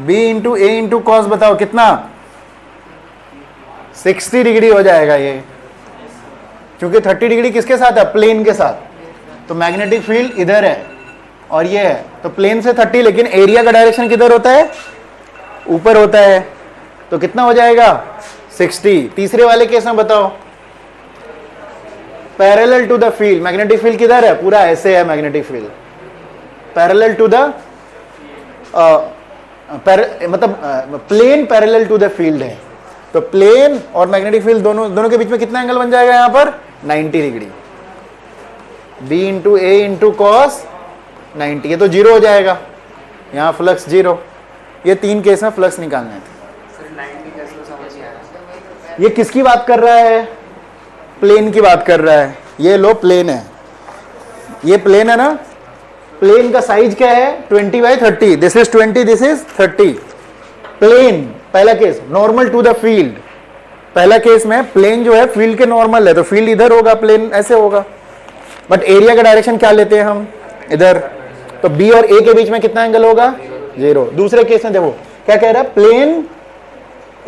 b इंटू ए इंटू कॉस। बताओ कितना 60 डिग्री हो जाएगा ये, क्योंकि 30 डिग्री किसके साथ है, प्लेन के साथ। तो मैग्नेटिक फील्ड इधर है, और ये है, तो प्लेन से 30, लेकिन एरिया का डायरेक्शन किधर होता है, ऊपर होता है, तो कितना हो जाएगा 60। तीसरे वाले केस में बताओ, parallel to the field, magnetic field किधर है, पूरा ऐसे है magnetic field, parallel to the मतलब plane parallel to the field है, तो प्लेन और मैग्नेटिक फील्ड दोनों के बीच में कितना एंगल बन जाएगा यहाँ पर 90 डिग्री, B इंटू ए इंटू कॉस 90, ये तो जीरो हो जाएगा, यहाँ फ्लक्स जीरो। ये 3 केस में फ्लक्स निकालने थे। ये किसकी बात कर रहा है, प्लेन की बात कर रहा है, ये लो प्लेन है, ये प्लेन है ना, प्लेन का साइज क्या है 20/30, this is 20, this is 30। Plane पहला case, normal to the field, पहला केस में प्लेन जो है फील्ड के नॉर्मल है, तो फील्ड इधर होगा, प्लेन ऐसे होगा, बट एरिया का डायरेक्शन क्या लेते हैं हम, इधर, तो बी और ए के बीच में कितना एंगल होगा 0। दूसरे केस में देखो क्या कह रहा है, plane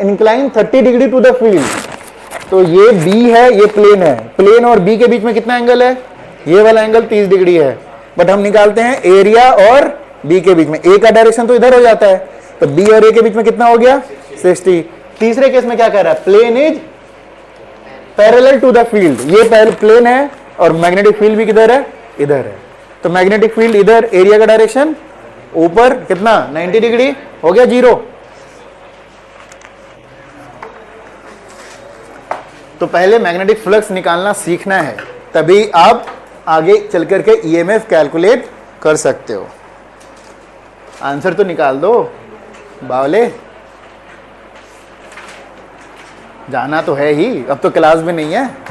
incline 30 degree to the field, तो ये बी है, ये प्लेन है, प्लेन और बी के बीच में कितना एंगल है, ये वाला एंगल 30 डिग्री है, बट हम निकालते हैं एरिया और बी के बीच में, ए का डायरेक्शन तो इधर हो जाता है, तो बी और ए के बीच में कितना हो गया 60। तीसरे केस में क्या कह रहा है, plane is parallel to the field, ये प्लेन है और मैग्नेटिक फील्ड भी किधर है, इधर है, तो मैग्नेटिक फील्ड इधर, एरिया का डायरेक्शन ऊपर कितना 90 डिग्री, हो गया 0। तो पहले मैग्नेटिक फ्लक्स निकालना सीखना है, तभी आप आगे चल करके ईएमएफ कैलकुलेट कर सकते हो। आंसर तो निकाल दो बावले, जाना तो है ही, अब तो क्लास में नहीं है।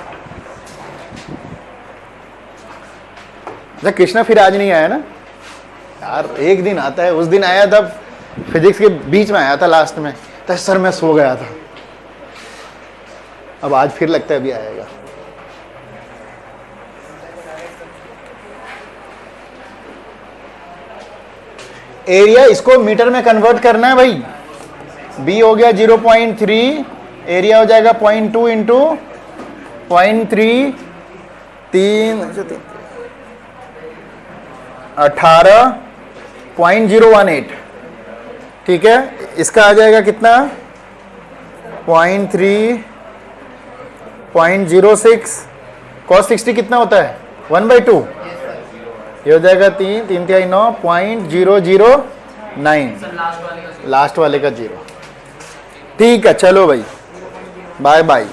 अच्छा कृष्णा फिर आज नहीं आया ना यार, एक दिन आता है, उस दिन आया था फिजिक्स के बीच में आया था लास्ट में, तो सर मैं सो गया था, अब आज फिर लगता है अभी आएगा। एरिया इसको मीटर में कन्वर्ट करना है भाई, बी हो गया 0.3, एरिया हो जाएगा 0.2 इंटू 0.3, 18.018, ठीक है, इसका आ जाएगा कितना 0.3.06, cos 60 कितना होता है 1/2, ये हो जाएगा 3×3=9.009, लास्ट वाले का 0। ठीक है चलो भाई, बाय बाय।